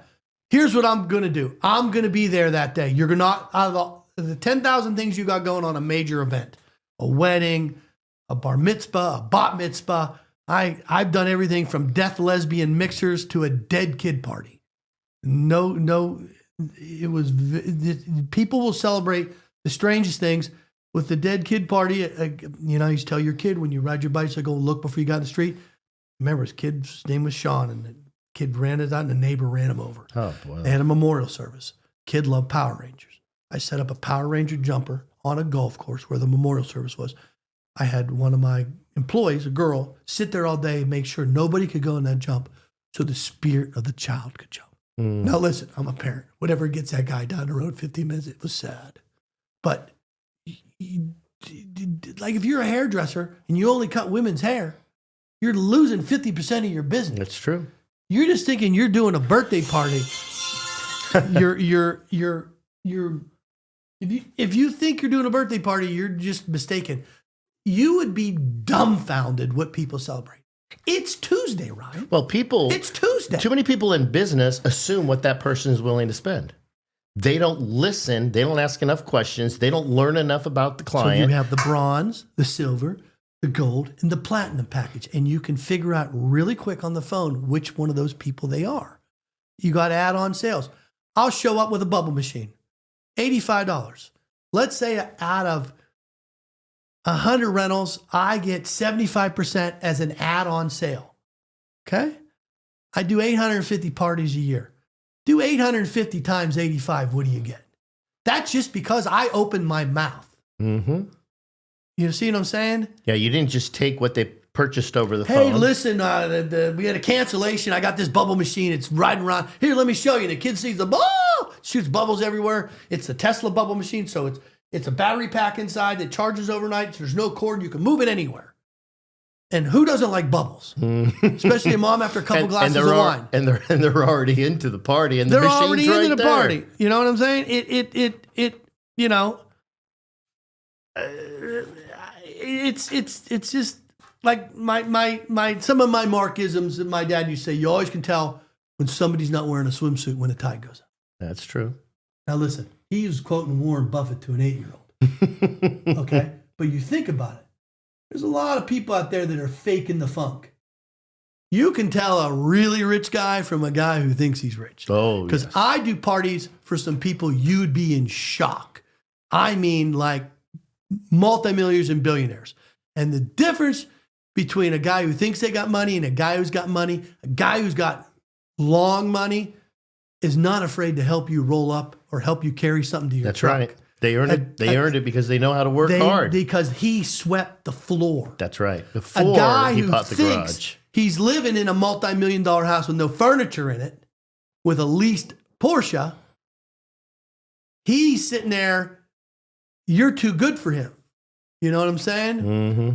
Speaker 3: here's what I'm going to do. I'm going to be there that day. You're not, out of the 10,000 things you got going on a major event, a wedding, a bar mitzvah, a bat mitzvah. I've done everything from death lesbian mixers to a dead kid party. No, people will celebrate the strangest things. With the dead kid party, you used to tell your kid when you ride your bicycle, look before you got in the street. Remember, his kid's name was Sean, and the kid ran it out, and the neighbor ran him over.
Speaker 2: Oh, boy.
Speaker 3: They had a memorial service. Kid loved Power Rangers. I set up a Power Ranger jumper on a golf course where the memorial service was. I had one of my employees, a girl, sit there all day and make sure nobody could go in that jump so the spirit of the child could jump. Now listen, I'm a parent. Whatever gets that guy down the road 15 minutes, it was sad. But like if you're a hairdresser and you only cut women's hair, you're losing 50% of your business.
Speaker 2: That's true.
Speaker 3: You're just thinking you're doing a birthday party. If you think you're doing a birthday party, you're just mistaken. You would be dumbfounded what people celebrate. It's Tuesday, Ryan.
Speaker 2: Well,
Speaker 3: It's Tuesday.
Speaker 2: Too many people in business assume what that person is willing to spend. They don't listen. They don't ask enough questions. They don't learn enough about the client.
Speaker 3: So you have the bronze, the silver, the gold, and the platinum package. And you can figure out really quick on the phone which one of those people they are. You got add-on sales. I'll show up with a bubble machine. $85. Let's say out of 100 rentals, I get 75% as an add-on sale. Okay? I do 850 parties a year. Do 850 times 85, what do you get? That's just because I opened my mouth.
Speaker 2: Mm-hmm.
Speaker 3: You see what I'm saying?
Speaker 2: Yeah, you didn't just take what they purchased over the phone.
Speaker 3: Hey, listen, we had a cancellation. I got this bubble machine. It's riding around. Here, let me show you. The kid sees the ball, shoots bubbles everywhere. It's the Tesla bubble machine, so it's a battery pack inside that charges overnight. So there's no cord. You can move it anywhere. And who doesn't like bubbles? Especially a mom after a couple glasses of wine.
Speaker 2: And they're already into the party, and the
Speaker 3: they're
Speaker 2: machine's
Speaker 3: already
Speaker 2: right
Speaker 3: into the
Speaker 2: there.
Speaker 3: party. You know what I'm saying? You know, it's just like my some of my Markisms that my dad used to say. You always can tell when somebody's not wearing a swimsuit when the tide goes up.
Speaker 2: That's true.
Speaker 3: Now listen, he was quoting Warren Buffett to an 8-year-old. Okay, but you think about it. There's a lot of people out there that are faking the funk. You can tell a really rich guy from a guy who thinks he's rich.
Speaker 2: Oh,
Speaker 3: because
Speaker 2: yes.
Speaker 3: I do parties for some people you'd be in shock. I mean, like multimillionaires and billionaires. And the difference between a guy who thinks they got money and a guy who's got money, a guy who's got long money is not afraid to help you roll up or help you carry something to your
Speaker 2: That's
Speaker 3: truck.
Speaker 2: right. They earned it. They earned it because they know how to work hard.
Speaker 3: Because he swept the floor.
Speaker 2: That's right.
Speaker 3: A
Speaker 2: Before
Speaker 3: guy
Speaker 2: he
Speaker 3: who
Speaker 2: bought the
Speaker 3: thinks
Speaker 2: garage.
Speaker 3: he's living in a multi-million-dollar house with no furniture in it, with a leased Porsche, he's sitting there. You're too good for him. You know what I'm saying?
Speaker 2: Mm-hmm.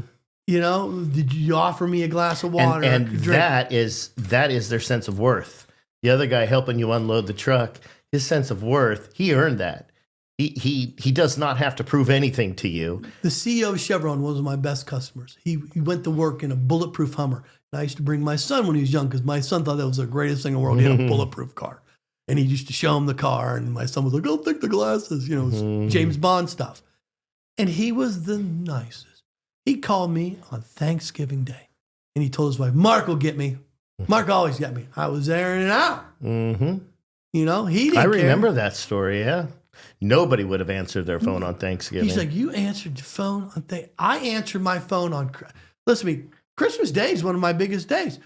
Speaker 3: You know, did you offer me a glass of water?
Speaker 2: And
Speaker 3: I could drink?
Speaker 2: that is their sense of worth. The other guy helping you unload the truck, his sense of worth, he earned that. He does not have to prove anything to you.
Speaker 3: The CEO of Chevron was one of my best customers. He went to work in a bulletproof Hummer. And I used to bring my son when he was young because my son thought that was the greatest thing in the world. He had a bulletproof car. And he used to show him the car. And my son was like, "I'll take the glasses." You know, it was James Bond stuff. And he was the nicest. He called me on Thanksgiving Day. And he told his wife, "Mark will get me. Mark always get me." I was there in and out.
Speaker 2: Mm-hmm.
Speaker 3: You know, he didn't
Speaker 2: I
Speaker 3: care.
Speaker 2: remember that story, yeah. Nobody would have answered their phone on Thanksgiving.
Speaker 3: He's like, "You answered your phone on I answered my phone on, listen to me, Christmas Day is one of my biggest days.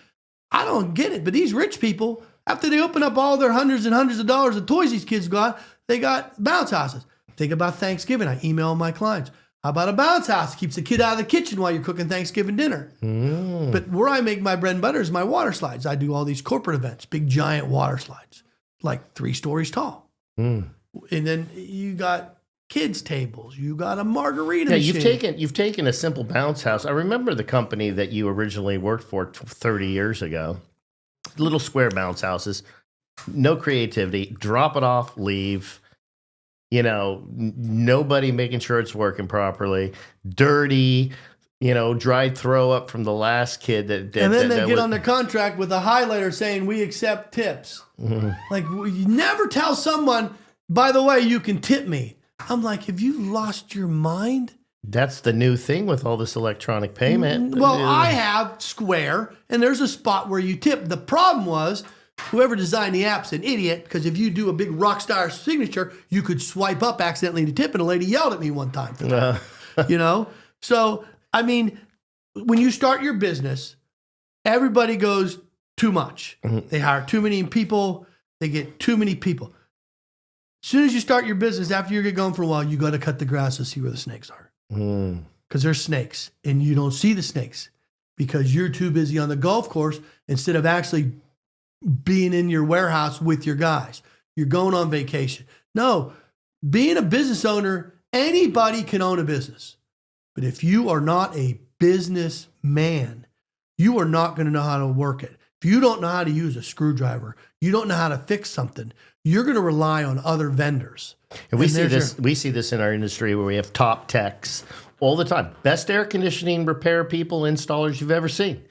Speaker 3: I don't get it, but these rich people, after they open up all their hundreds and hundreds of dollars of toys these kids got, they got bounce houses. Think about Thanksgiving. I email my clients. How about a bounce house? Keeps the kid out of the kitchen while you're cooking Thanksgiving dinner. But where I make my bread and butter is my water slides. I do all these corporate events, big giant water slides, like 3 stories tall. And then you got kids' tables. You got a margarita machine.
Speaker 2: You've taken a simple bounce house. I remember the company that you originally worked for 30 years ago. Little square bounce houses, no creativity. Drop it off, leave. You know, nobody making sure it's working properly. Dirty. You know, dried throw up from the last kid. And
Speaker 3: then they get on the contract with a highlighter saying we accept tips. Like you never tell someone, by the way, you can tip me. I'm like, have you lost your mind?
Speaker 2: That's the new thing with all this electronic payment.
Speaker 3: Well, I have Square, and there's a spot where you tip. The problem was whoever designed the app's an idiot, because if you do a big rock star signature, you could swipe up accidentally to tip, and a lady yelled at me one time for that. You know? So, I mean, when you start your business, everybody goes too much. They hire too many people. They get too many people. As soon as you start your business, after you get going for a while, you got to cut the grass to see where the snakes are. Because there's snakes, and you don't see the snakes because you're too busy on the golf course instead of actually being in your warehouse with your guys. You're going on vacation. No, being a business owner, anybody can own a business. But if you are not a businessman, you are not going to know how to work it. If you don't know how to use a screwdriver, you don't know how to fix something, you're going to rely on other vendors.
Speaker 2: And we see this in our industry where we have top techs all the time. Best air conditioning repair people, installers you've ever seen.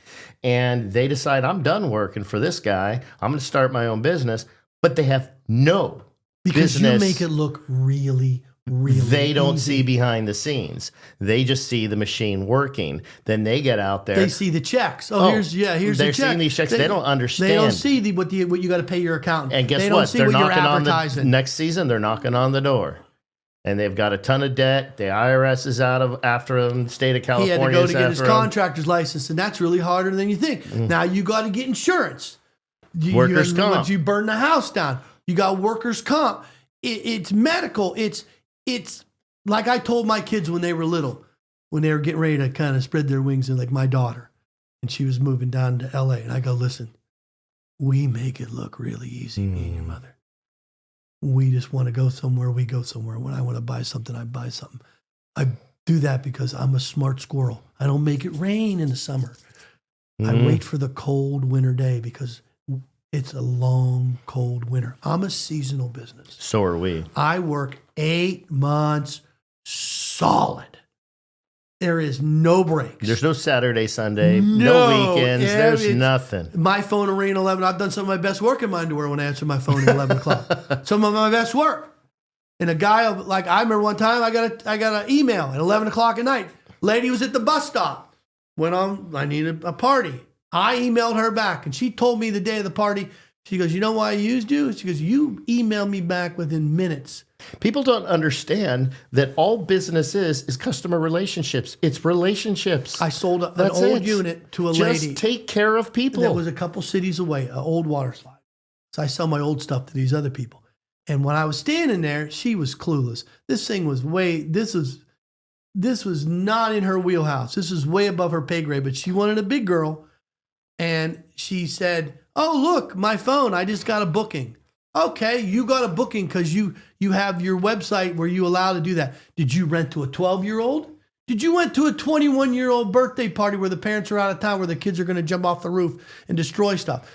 Speaker 2: And they decide, I'm done working for this guy. I'm going to start my own business. But they have no
Speaker 3: because
Speaker 2: business.
Speaker 3: You make it look really
Speaker 2: they don't
Speaker 3: easy.
Speaker 2: see behind the scenes. They just see the machine working. Then they get out there.
Speaker 3: They see the checks. Here's the check.
Speaker 2: They're seeing these checks. They don't understand.
Speaker 3: They don't see what you got to pay your accountant.
Speaker 2: And guess
Speaker 3: they
Speaker 2: what?
Speaker 3: Don't see
Speaker 2: They're
Speaker 3: what
Speaker 2: knocking
Speaker 3: you're
Speaker 2: on
Speaker 3: advertising.
Speaker 2: the next season. They're knocking on the door, and they've got a ton of debt. The IRS is after them. The state of California.
Speaker 3: He had to go to get his
Speaker 2: after him.
Speaker 3: contractor's license, and that's really harder than you think. Now you got to get insurance.
Speaker 2: Workers' comp.
Speaker 3: You burn the house down. You got workers' comp. It's medical. It's like I told my kids when they were little, when they were getting ready to kind of spread their wings, and like my daughter, and she was moving down to LA, and I go, listen, we make it look really easy, me and your mother. We just want to go somewhere, we go somewhere. When I want to buy something, I buy something. I do that because I'm a smart squirrel. I don't make it rain in the summer. I wait for the cold winter day because it's a long, cold winter. I'm a seasonal business.
Speaker 2: So are we.
Speaker 3: I work 8 months solid. There is no breaks.
Speaker 2: There's no Saturday, Sunday, no weekends. There's nothing.
Speaker 3: My phone will ring at 11. I've done some of my best work in my underwear when I answer my phone at 11 o'clock. Some of my best work. And a guy, like I remember one time I got an email at 11 o'clock at night. Lady was at the bus stop. Went on, I needed a party. I emailed her back, and she told me the day of the party, she goes, you know why I used you? She goes, you emailed me back within minutes.
Speaker 2: People don't understand that all business is customer relationships. It's relationships.
Speaker 3: I sold an old unit to a lady.
Speaker 2: Just take care of people.
Speaker 3: That was a couple cities away, an old water slide. So I sell my old stuff to these other people. And when I was standing there, she was clueless. This thing was this was not in her wheelhouse. This was way above her pay grade, but she wanted a big girl. And she said, oh, look, my phone, I just got a booking. Okay, you got a booking because you have your website where you allowed to do that. Did you rent to a 12-year-old? Did you went to a 21-year-old birthday party where the parents are out of town, where the kids are going to jump off the roof and destroy stuff?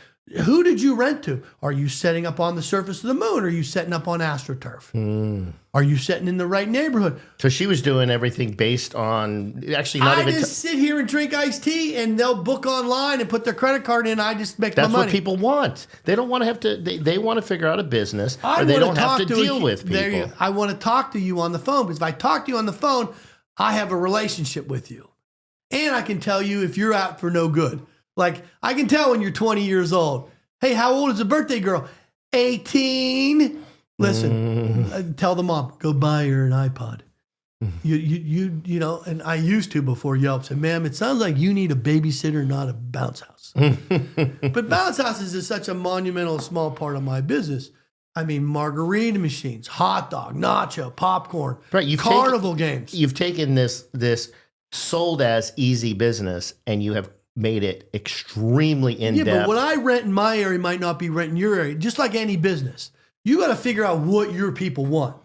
Speaker 3: Who did you rent to? Are you setting up on the surface of the moon? Or are you setting up on AstroTurf? Are you setting in the right neighborhood?
Speaker 2: So she was doing everything based on actually not
Speaker 3: I
Speaker 2: even.
Speaker 3: just sit here and drink iced tea, and they'll book online and put their credit card in. I just make my money.
Speaker 2: That's what people want. They don't want to have to. They want to figure out a business, or they don't have to deal with people.
Speaker 3: I want to talk to you on the phone because if I talk to you on the phone, I have a relationship with you, and I can tell you if you're out for no good. Like, I can tell when you're 20 years old. Hey, how old is the birthday girl? 18. Listen, tell the mom, go buy her an iPod. You know, and I used to before Yelp said, ma'am, it sounds like you need a babysitter, not a bounce house. But bounce houses is such a monumental small part of my business. I mean, margarita machines, hot dog, nacho, popcorn,
Speaker 2: right,
Speaker 3: carnival games.
Speaker 2: You've taken this sold as easy business and you have made it extremely in-depth.
Speaker 3: Yeah, but what I rent in my area might not be rent in your area, just like any business. You got to figure out what your people want.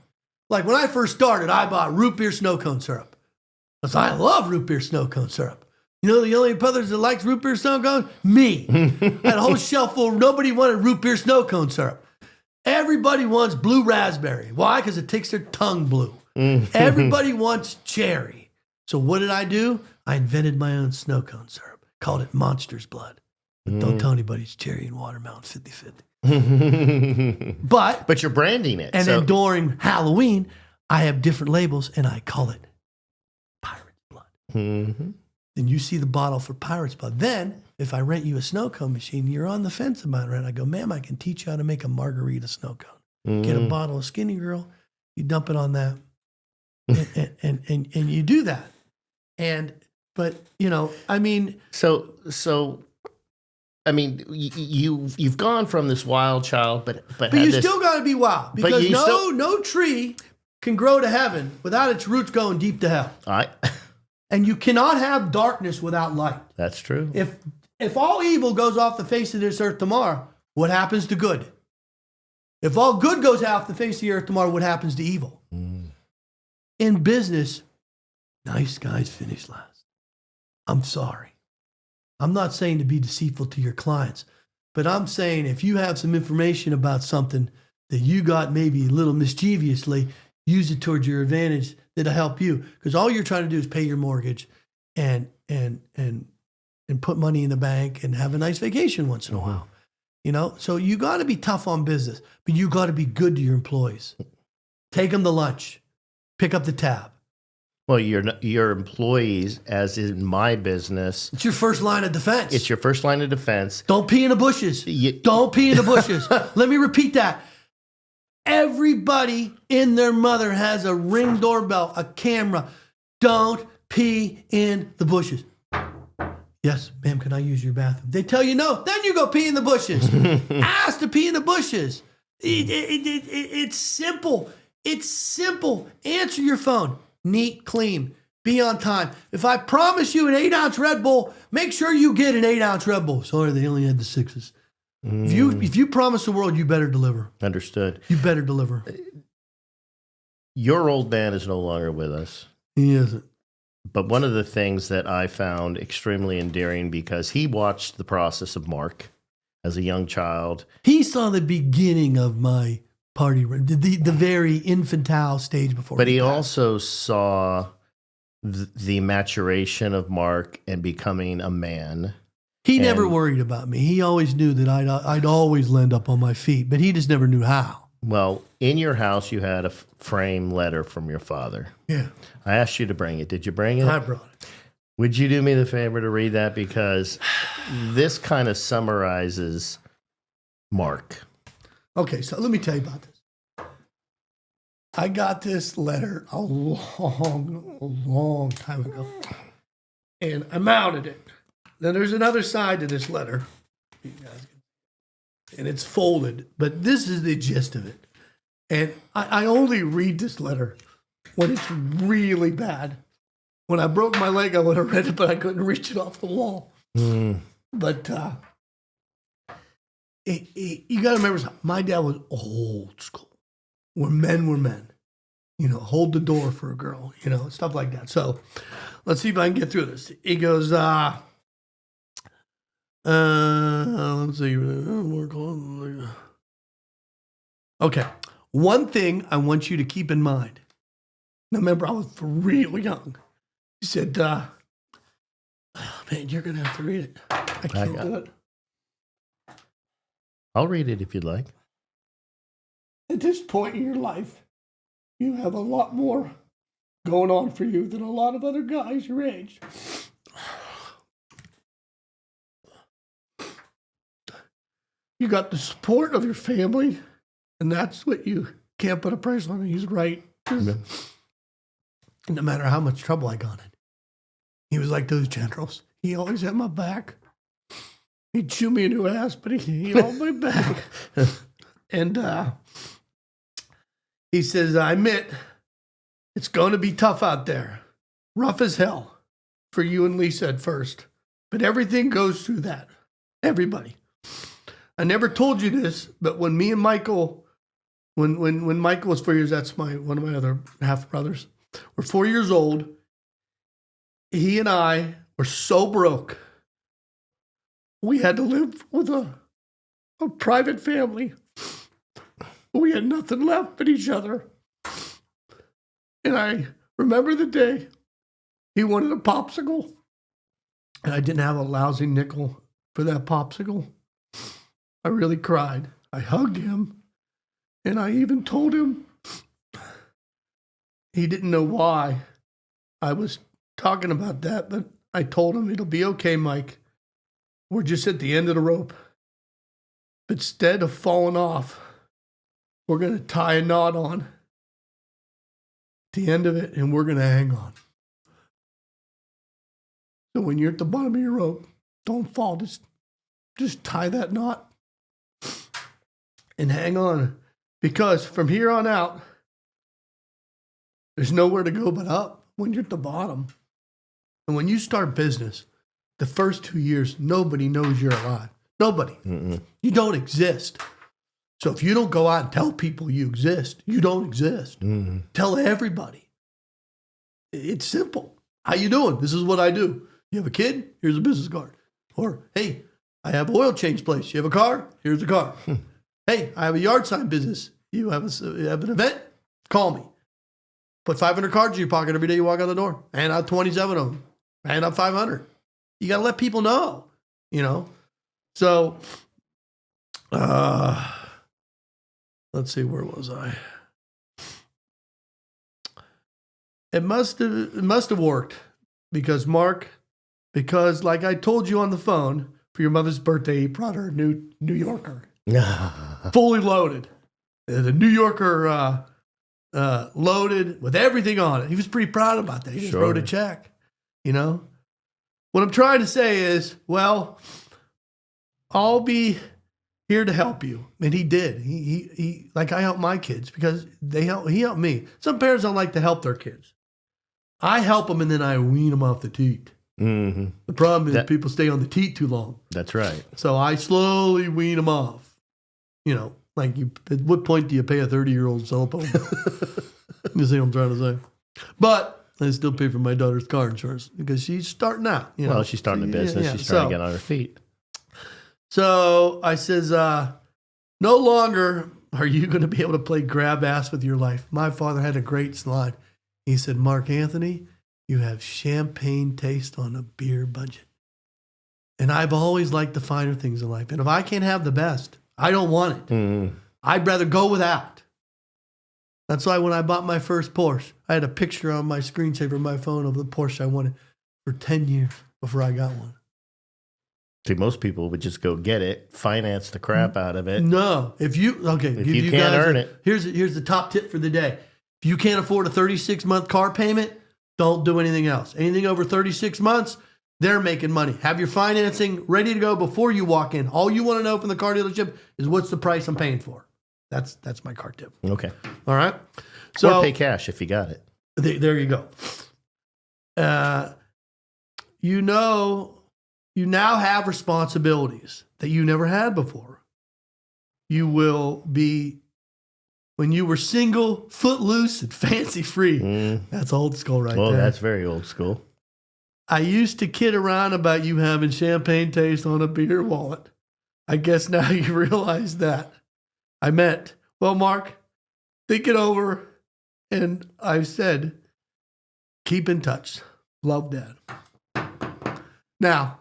Speaker 3: Like when I first started, I bought root beer snow cone syrup. Because I love root beer snow cone syrup. You know the only brothers that likes root beer snow cone? Me. Had a whole shelf full. Nobody wanted root beer snow cone syrup. Everybody wants blue raspberry. Why? Because it takes their tongue blue. Everybody wants cherry. So what did I do? I invented my own snow cone syrup. Called it Monster's Blood. But don't tell anybody it's cherry and watermelon 50-50. But
Speaker 2: you're branding it.
Speaker 3: And then during Halloween, I have different labels and I call it Pirate's Blood. Then you see the bottle for Pirate's Blood. Then if I rent you a snow cone machine, you're on the fence about it. I go, ma'am, I can teach you how to make a margarita snow cone. Get a bottle of Skinny Girl, you dump it on that, and you do that. But you know, I mean,
Speaker 2: so I mean, you've gone from this wild child, but
Speaker 3: you still got to be wild because no tree can grow to heaven without its roots going deep to hell.
Speaker 2: All right,
Speaker 3: and you cannot have darkness without light.
Speaker 2: That's true.
Speaker 3: If all evil goes off the face of this earth tomorrow, What happens to good? If all good goes off the face of the earth tomorrow, what happens to evil? In business, nice guys finish last. I'm sorry. I'm not saying to be deceitful to your clients, but I'm saying if you have some information about something that you got maybe a little mischievously, use it towards your advantage. That'll help you, because all you're trying to do is pay your mortgage and put money in the bank and have a nice vacation once in a while. You know, so you got to be tough on business, but you got to be good to your employees. Take them to lunch, pick up the tab.
Speaker 2: Well, your employees, as in my business,
Speaker 3: It's your first line of defense.
Speaker 2: it's your first line of defense.
Speaker 3: Don't pee in the bushes. Don't pee in the bushes. Let me repeat that. Everybody in their mother has a Ring doorbell, a camera. Don't pee in the bushes. Yes, ma'am, can I use your bathroom? They tell you no. Then you go pee in the bushes. Ask to pee in the bushes. It's simple. It's simple. Answer your phone. Neat, clean. Be on time. If I promise you an 8-ounce Red Bull, make sure you get an 8-ounce Red Bull. Sorry, they only had the 6s. If you promise the world, you better deliver.
Speaker 2: Understood.
Speaker 3: You better deliver.
Speaker 2: Your old man is no longer with us.
Speaker 3: He isn't.
Speaker 2: But one of the things that I found extremely endearing, because he watched the process of Mark as a young child.
Speaker 3: He saw the beginning of my party, the very infantile stage before.
Speaker 2: But he also saw the maturation of Mark and becoming a man.
Speaker 3: He never worried about me. He always knew that I'd always land up on my feet, but he just never knew how.
Speaker 2: Well, in your house, you had a frame letter from your father.
Speaker 3: Yeah.
Speaker 2: I asked you to bring it. Did you bring it?
Speaker 3: I brought it.
Speaker 2: Would you do me the favor to read that? Because this kind of summarizes Mark.
Speaker 3: Okay, so let me tell you about this. I got this letter a long time ago, and I mounted it. Then there's another side to this letter, and it's folded, but this is the gist of it. And I only read this letter when it's really bad. When I broke my leg, I would have read it, but I couldn't reach it off the wall. But you got to remember, my dad was old school, where men were men. You know, hold the door for a girl, you know, stuff like that. So let's see if I can get through this. He goes, let's see. Okay. One thing I want you to keep in mind. Now, remember, I was really young. He said, oh, man, you're going to have to read it. I can't do it.
Speaker 2: I'll read it if you'd like.
Speaker 3: At this point in your life, you have a lot more going on for you than a lot of other guys your age. You got the support of your family, and that's what you can't put a price on. He's right. No matter how much trouble I got in, he was like those generals. He always had my back. He'd chew me a new ass, but he held my back. And he says, I admit, it's going to be tough out there. Rough as hell for you and Lisa at first. But everything goes through that. Everybody. I never told you this, but when me and Michael, when Michael was 4 years, that's one of my other half brothers, were 4 years old, he and I were so broke. We had to live with a private family. We had nothing left but each other. And I remember the day he wanted a popsicle, and I didn't have a lousy nickel for that popsicle. I really cried. I hugged him, and I even told him he didn't know why I was talking about that, but I told him, it'll be okay, Mike. We're just at the end of the rope. But instead of falling off, we're going to tie a knot on the end of it, and we're going to hang on. So when you're at the bottom of your rope, don't fall. Just tie that knot and hang on. Because from here on out, there's nowhere to go but up when you're at the bottom. And when you start business, the first 2 years, nobody knows you're alive. Nobody.
Speaker 2: Mm-mm.
Speaker 3: You don't exist. So if you don't go out and tell people you exist, you don't exist.
Speaker 2: Mm-hmm.
Speaker 3: Tell everybody. It's simple. How you doing? This is what I do. You have a kid? Here's a business card. Or, hey, I have an oil change place. You have a car? Here's a car. Hey, I have a yard sign business. You have an event? Call me. Put 500 cards in your pocket every day you walk out the door. Hand out 27 of them. Hand out 500. You got to let people know, you know? So, let's see, where was I? It must have worked because like I told you on the phone, for your mother's birthday, he brought her a New Yorker. Fully loaded. The New Yorker loaded with everything on it. He was pretty proud about that. He just wrote a check, you know? What I'm trying to say is, well, I'll be here to help you. And he did. He like I help my kids because he helped me. Some parents don't like to help their kids. I help them and then I wean them off the teat.
Speaker 2: Mm-hmm.
Speaker 3: The problem is people stay on the teat too long.
Speaker 2: That's right.
Speaker 3: So I slowly wean them off. You know, like at what point do you pay a 30-year-old cell phone? You see what I'm trying to say? But I still pay for my daughter's car insurance because she's starting out. You know?
Speaker 2: Well, she's starting a business.
Speaker 3: Yeah.
Speaker 2: She's trying to get on her feet.
Speaker 3: So I says, no longer are you going to be able to play grab ass with your life. My father had a great slide. He said, Mark Anthony, you have champagne taste on a beer budget. And I've always liked the finer things in life. And if I can't have the best, I don't want it.
Speaker 2: Mm-hmm.
Speaker 3: I'd rather go without. That's why when I bought my first Porsche, I had a picture on my screensaver of my phone of the Porsche I wanted for 10 years before I got one.
Speaker 2: See, most people would just go get it, finance the crap out of it.
Speaker 3: No. If you
Speaker 2: can't earn it.
Speaker 3: Here's the top tip for the day. If you can't afford a 36-month car payment, don't do anything else. Anything over 36 months, they're making money. Have your financing ready to go before you walk in. All you want to know from the car dealership is what's the price I'm paying for. That's my car tip.
Speaker 2: Okay.
Speaker 3: All right. So
Speaker 2: or pay cash if you got it.
Speaker 3: There you go. You now have responsibilities that you never had before. You will be, when you were single, footloose, and fancy free. That's old school right there.
Speaker 2: Well, that's very old school.
Speaker 3: I used to kid around about you having champagne taste on a beer wallet. I guess now you realize that. I meant, well, Mark, think it over. And I said, keep in touch. Love, Dad. Now,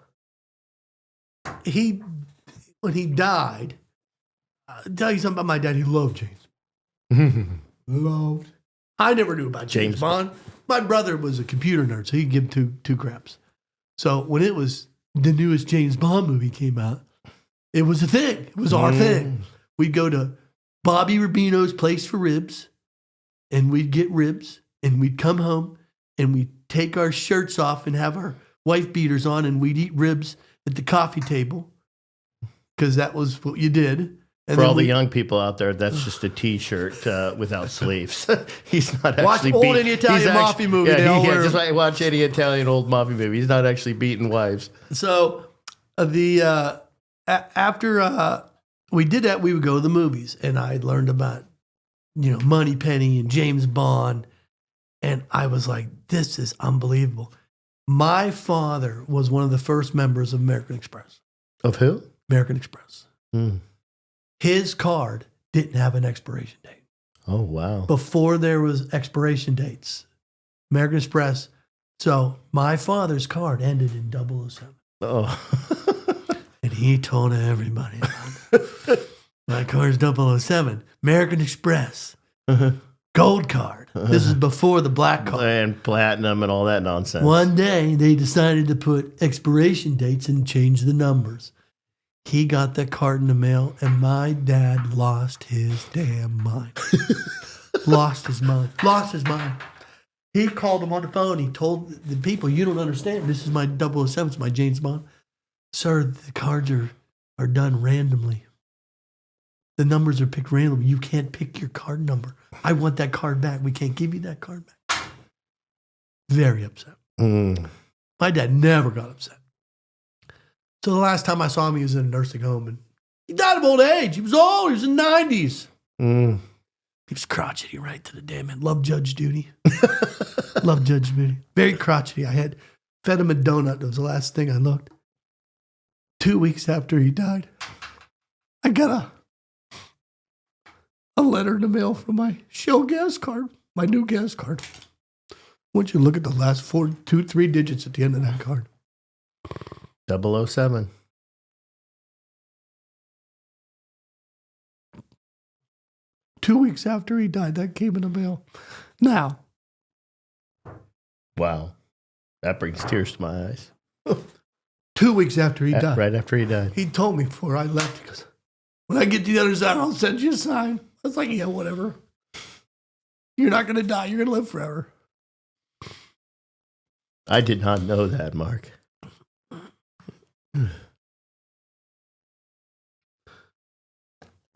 Speaker 3: when he died, I'll tell you something about my dad. He loved James. Loved. I never knew about James Bond. My brother was a computer nerd, so he'd give two craps. So when it was the newest James Bond movie came out, it was a thing. It was our thing. We'd go to Bobby Rubino's place for ribs, and we'd get ribs, and we'd come home, and we'd take our shirts off and have our wife beaters on, and we'd eat ribs at the coffee table because that was what you did. And
Speaker 2: for all the young people out there, that's just a T-shirt without sleeves. He's not actually
Speaker 3: watch any Italian mafia movie.
Speaker 2: Yeah, just like watch any Italian old mafia movie. He's not actually beating wives.
Speaker 3: So after we did that, we would go to the movies, and I learned about Moneypenny and James Bond, and I was like, this is unbelievable. My father was one of the first members of American Express.
Speaker 2: Of who?
Speaker 3: American Express. His card didn't have an expiration date.
Speaker 2: Oh, wow.
Speaker 3: Before there was expiration dates. American Express. So my father's card ended in 007.
Speaker 2: Oh.
Speaker 3: And he told everybody, my card's 007. American Express. Gold card. This is before the black card.
Speaker 2: And platinum and all that nonsense.
Speaker 3: One day, they decided to put expiration dates and change the numbers. He got that card in the mail, and my dad lost his damn mind. Lost his mind. He called him on the phone. He told the people, you don't understand. This is my 007. It's my James Bond. Sir, the cards are done randomly. The numbers are picked randomly. You can't pick your card number. I want that card back. We can't give you that card back. Very upset. My dad never got upset. So the last time I saw him, he was in a nursing home, and he died of old age. He was old. He was in the 90s. He was crotchety right to the day, man. Love Judge Judy. Love Judge Judy. Very crotchety. I had fed him a donut. That was the last thing I looked. 2 weeks after he died, I got a letter in the mail from my Shell gas card, my new gas card. I want you to look at the last 3 digits at the end of that card.
Speaker 2: 007.
Speaker 3: Two weeks after he died, that came in the mail. Now.
Speaker 2: Wow. That brings tears to my eyes.
Speaker 3: 2 weeks after he died.
Speaker 2: Right after he died.
Speaker 3: He told me before I left, he goes, when I get to the other side, I'll send you a sign. I was like, yeah, whatever. You're not going to die. You're going to live forever.
Speaker 2: I did not know that, Mark.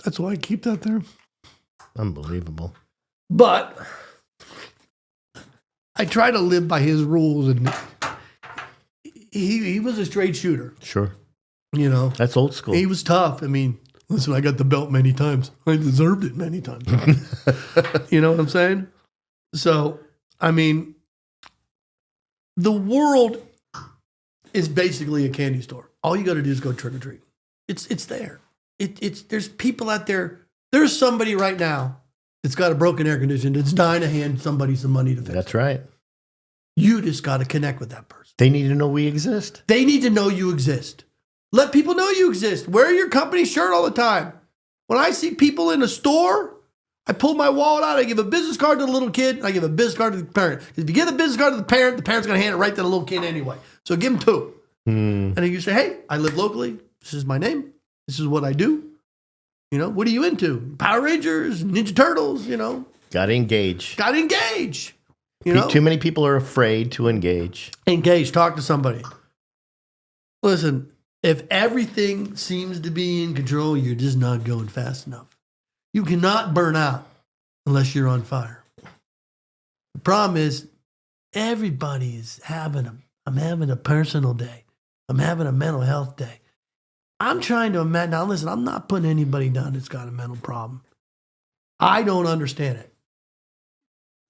Speaker 3: That's why I keep that there.
Speaker 2: Unbelievable.
Speaker 3: But I try to live by his rules, and he was a straight shooter.
Speaker 2: Sure.
Speaker 3: You know.
Speaker 2: That's old school.
Speaker 3: He was tough. I mean, listen, I got the belt many times. I deserved it many times. You know what I'm saying? So, I mean, the world is basically a candy store. All you got to do is go trick or treat. It's there. There's people out there. There's somebody right now that's got a broken air conditioner that's dying to hand somebody some money to fix.
Speaker 2: That's right.
Speaker 3: You just got to connect with that person.
Speaker 2: They need to know we exist.
Speaker 3: They need to know you exist. Let people know you exist. Wear your company shirt all the time. When I see people in a store, I pull my wallet out. I give a business card to the little kid. And I give a business card to the parent. If you give the business card to the parent's going to hand it right to the little kid anyway. So give them two. And then you say, hey, I live locally. This is my name. This is what I do. You know, what are you into? Power Rangers, Ninja Turtles, you know.
Speaker 2: Got to engage.
Speaker 3: Got to engage. You know?
Speaker 2: Too many people are afraid to engage.
Speaker 3: Engage. Talk to somebody. Listen, if everything seems to be in control, you're just not going fast enough. You cannot burn out unless you're on fire. The problem is everybody is I'm having a personal day. I'm having a mental health day. I'm trying to imagine. Now, listen, I'm not putting anybody down that's got a mental problem. I don't understand it.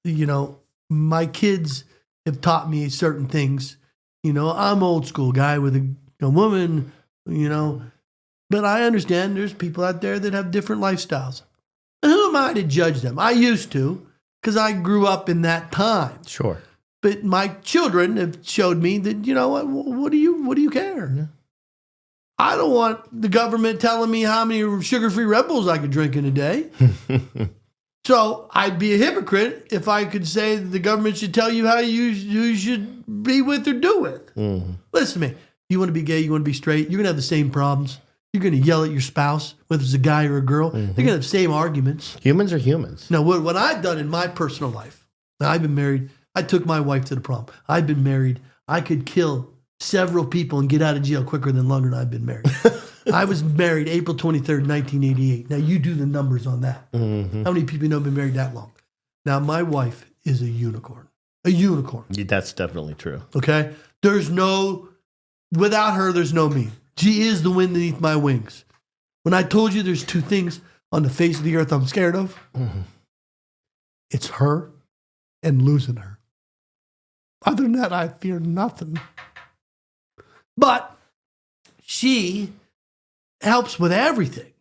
Speaker 3: You know, my kids have taught me certain things. You know, I'm old school guy with a woman, you know, but I understand there's people out there that have different lifestyles. And who am I to judge them? I used to, because I grew up in that time.
Speaker 2: Sure.
Speaker 3: But my children have showed me that, you know what do you care?
Speaker 2: Yeah.
Speaker 3: I don't want the government telling me how many sugar-free Red Bulls I could drink in a day. So I'd be a hypocrite if I could say that the government should tell you how you should be with or do with. Listen to me. You want to be gay, you want to be straight, you're going to have the same problems. You're going to yell at your spouse, whether it's a guy or a girl. They're going to have the same arguments.
Speaker 2: Humans are humans.
Speaker 3: Now, what I've done in my personal life, now I've been married. I took my wife to the prom. I've been married. I could kill several people and get out of jail quicker than longer than I've been married. I was married April 23rd, 1988. Now, you do the numbers on that. How many people you know have been married that long? Now, my wife is a unicorn. A unicorn.
Speaker 2: Yeah, that's definitely true.
Speaker 3: Okay? Without her, there's no me. She is the wind beneath my wings. When I told you there's two things on the face of the earth I'm scared of, it's her and losing her. Other than that, I fear nothing. But she helps with everything.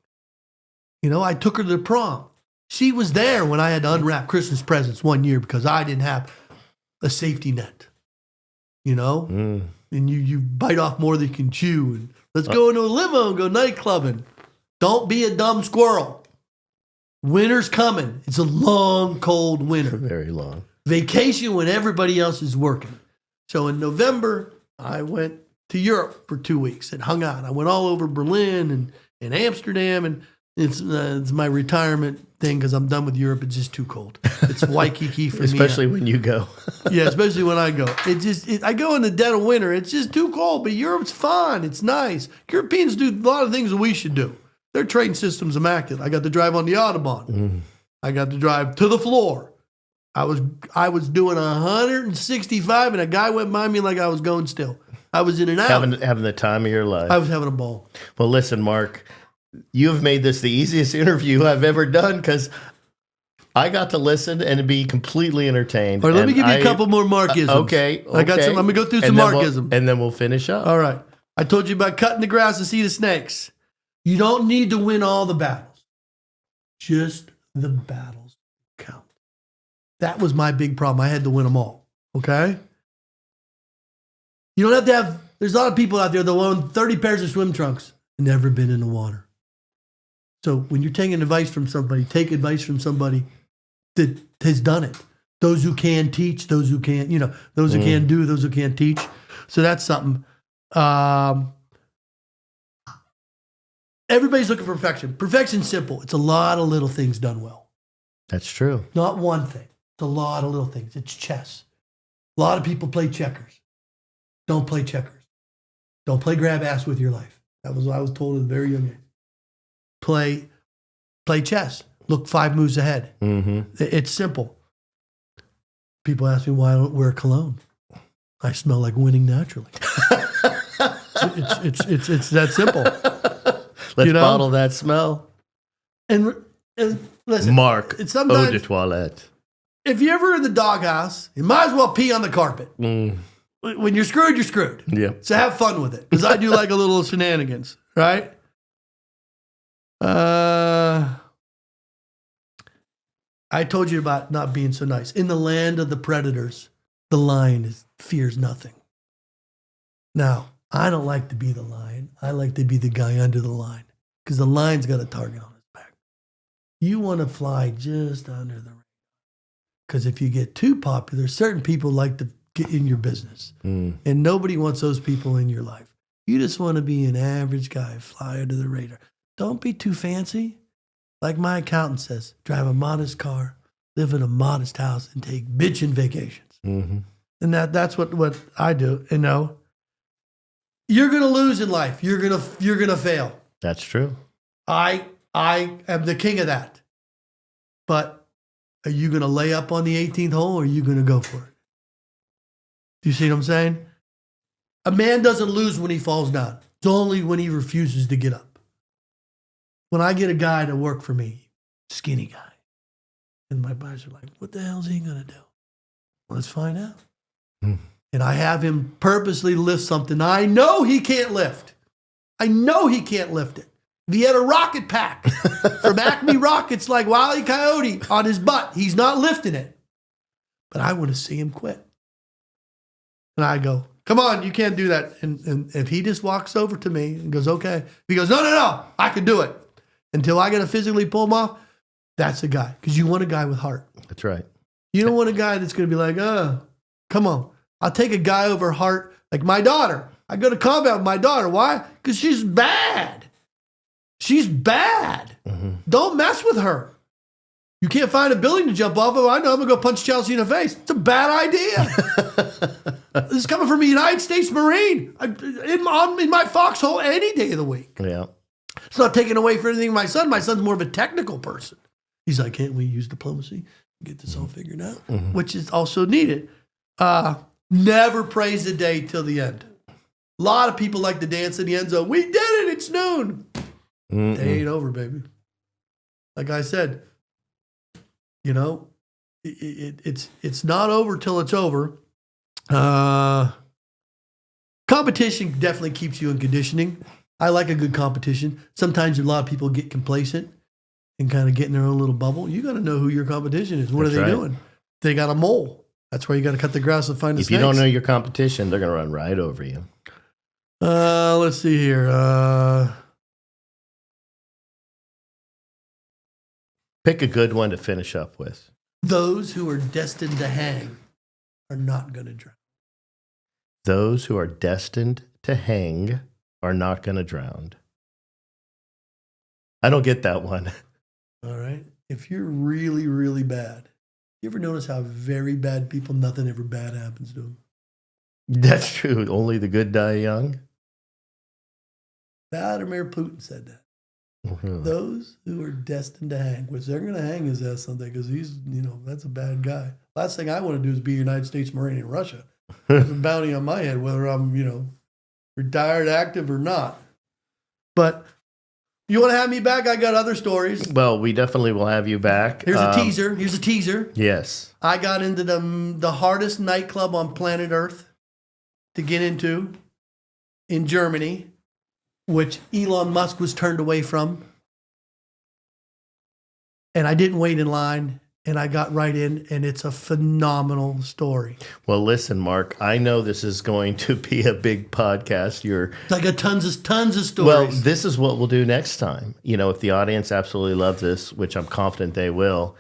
Speaker 3: You know, I took her to the prom. She was there when I had to unwrap Christmas presents one year because I didn't have a safety net. You know? And you bite off more than you can chew. And let's go into a limo and go night clubbing. Don't be a dumb squirrel. Winter's coming. It's a long, cold winter.
Speaker 2: Very long.
Speaker 3: Vacation when everybody else is working. So in November, I went to Europe for 2 weeks and hung out. I went all over Berlin and Amsterdam, and it's my retirement thing because I'm done with Europe. It's just too cold. It's Waikiki for me.
Speaker 2: Especially when you go.
Speaker 3: Yeah, especially when I go. I go in the dead of winter. It's just too cold, but Europe's fun. It's nice. Europeans do a lot of things that we should do. Their train system's immaculate. I got to drive on the Autobahn. I got to drive to the floor. I was doing 165, and a guy went by me like I was going still. I was in and out.
Speaker 2: Having the time of your life.
Speaker 3: I was having a ball.
Speaker 2: Well, listen, Mark, you have made this the easiest interview I've ever done because I got to listen and be completely entertained.
Speaker 3: All right, let me give you a couple more Markisms.
Speaker 2: Okay.
Speaker 3: I got some. I'm going to go through some Markisms.
Speaker 2: And then we'll finish up.
Speaker 3: All right. I told you about cutting the grass to see the snakes. You don't need to win all the battles. Just the battles count. That was my big problem. I had to win them all. Okay? You don't have to have, there's a lot of people out there that own 30 pairs of swim trunks and never been in the water. So when you're taking advice from somebody, take advice from somebody that has done it. Those who can teach, those who can't, those who can do, those who can't teach. So that's something. Everybody's looking for perfection. Perfection's simple. It's a lot of little things done well.
Speaker 2: That's true.
Speaker 3: Not one thing. It's a lot of little things. It's chess. A lot of people play checkers. Don't play checkers. Don't play grab ass with your life. That was what I was told at a very young age. Play chess. Look 5 moves ahead. Mm-hmm. It's simple. People ask me why I don't wear cologne. I smell like winning naturally. it's that simple.
Speaker 2: Let's bottle that smell.
Speaker 3: And listen,
Speaker 2: Mark,
Speaker 3: it's sometimes,
Speaker 2: eau de toilette.
Speaker 3: If you're ever in the doghouse, you might as well pee on the carpet. When you're screwed, you're screwed.
Speaker 2: Yeah.
Speaker 3: So have fun with it. Because I do like a little shenanigans, right? I told you about not being so nice. In the land of the predators, the lion fears nothing. Now, I don't like to be the lion. I like to be the guy under the line because the lion's got a target on his back. You want to fly just under the radar because if you get too popular, certain people like to get in your business, and nobody wants those people in your life. You just want to be an average guy, fly under the radar. Don't be too fancy. Like my accountant says, drive a modest car, live in a modest house, and take bitchin' vacations. Mm-hmm. And that's what I do. You're gonna lose in life. You're gonna fail.
Speaker 2: That's true.
Speaker 3: I am the king of that. But are you gonna lay up on the 18th hole, or are you gonna go for it? Do you see what I'm saying? A man doesn't lose when he falls down. It's only when he refuses to get up. When I get a guy to work for me, skinny guy, and my boys are like, what the hell is he going to do? Let's find out. And I have him purposely lift something I know he can't lift. I know he can't lift it. If he had a rocket pack from Acme Rockets like Wile E. Coyote on his butt, he's not lifting it. But I want to see him quit. And I go, come on, you can't do that. And if he just walks over to me and goes, okay. He goes, no, I can do it. Until I got to physically pull him off, that's a guy. Because you want a guy with heart.
Speaker 2: That's right.
Speaker 3: You don't want a guy that's going to be like, come on. I'll take a guy over heart. Like my daughter. I go to combat with my daughter. Why? Because she's bad. She's bad. Mm-hmm. Don't mess with her. You can't find a building to jump off of. I know I'm going to go punch Chelsea in the face. It's a bad idea. This is coming from a United States Marine. In my foxhole any day of the week.
Speaker 2: Yeah.
Speaker 3: It's not taking away from anything my son. My son's more of a technical person. He's like, can't we use diplomacy and get this all figured out? Mm-hmm. Which is also needed. Never praise the day till the end. A lot of people like to dance in the end zone. We did it. It's noon. Day ain't over, baby. Like I said, it's not over till it's over. Competition definitely keeps you in conditioning. I like a good competition. Sometimes a lot of people get complacent and kind of get in their own little bubble. You got to know who your competition is. What are they doing? They got a mole. That's where you got to cut the grass and find the snakes.
Speaker 2: If you don't know your competition, they're going to run right over you.
Speaker 3: Let's see here.
Speaker 2: Pick a good one to finish up with.
Speaker 3: Those who are destined to hang are not going to drown.
Speaker 2: Those who are destined to hang are not going to drown. I don't get that one.
Speaker 3: All right. If you're really, really bad, you ever notice how very bad people, nothing ever bad happens to them?
Speaker 2: That's true. Only the good die young.
Speaker 3: Vladimir Putin said that.
Speaker 2: Mm-hmm.
Speaker 3: Those who are destined to hang, which they're going to hang his ass someday because he's, that's a bad guy. Last thing I want to do is be a United States Marine in Russia. There's a bounty on my head, whether I'm, retired, active, or not. But you want to have me back? I got other stories.
Speaker 2: Well, we definitely will have you back.
Speaker 3: Here's a teaser. Here's a teaser.
Speaker 2: Yes.
Speaker 3: I got into the hardest nightclub on planet Earth to get into in Germany, which Elon Musk was turned away from. And I didn't wait in line, and I got right in, and it's a phenomenal story.
Speaker 2: Well, listen, Mark, I know this is going to be a big podcast.
Speaker 3: I got tons of stories.
Speaker 2: Well, this is what we'll do next time. You know, if the audience absolutely loves this, which I'm confident they will,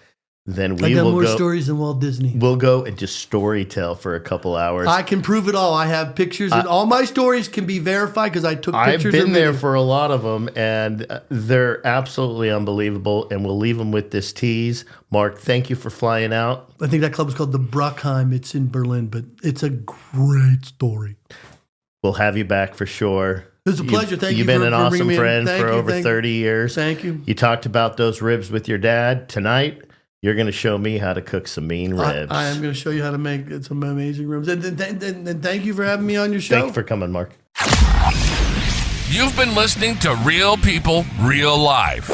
Speaker 2: then we will go.
Speaker 3: I got more stories than Walt Disney.
Speaker 2: We'll go and just story tell for a couple hours.
Speaker 3: I can prove it all. I have pictures, and all my stories can be verified because I took pictures.
Speaker 2: I've been there for a lot of them, and they're absolutely unbelievable. And we'll leave them with this tease. Mark, thank you for flying out.
Speaker 3: I think that club is called the Bruckheim. It's in Berlin, but it's a great story.
Speaker 2: We'll have you back for sure.
Speaker 3: It was a pleasure. Thank you.
Speaker 2: You've been an awesome
Speaker 3: for
Speaker 2: friend for over 30 years.
Speaker 3: Thank you.
Speaker 2: You talked about those ribs with your dad. Tonight, you're going to show me how to cook some mean ribs.
Speaker 3: I am going to show you how to make some amazing ribs. And thank you for having me on your show.
Speaker 2: Thank you for coming, Mark.
Speaker 1: You've been listening to Real People, Real Life.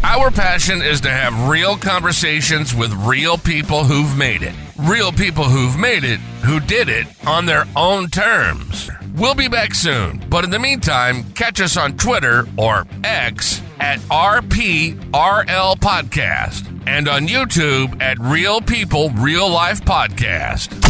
Speaker 1: Our passion is to have real conversations with real people who've made it. Real people who've made it, who did it on their own terms. We'll be back soon, but in the meantime, catch us on Twitter or X at RPRL Podcast and on YouTube at Real People, Real Life Podcast.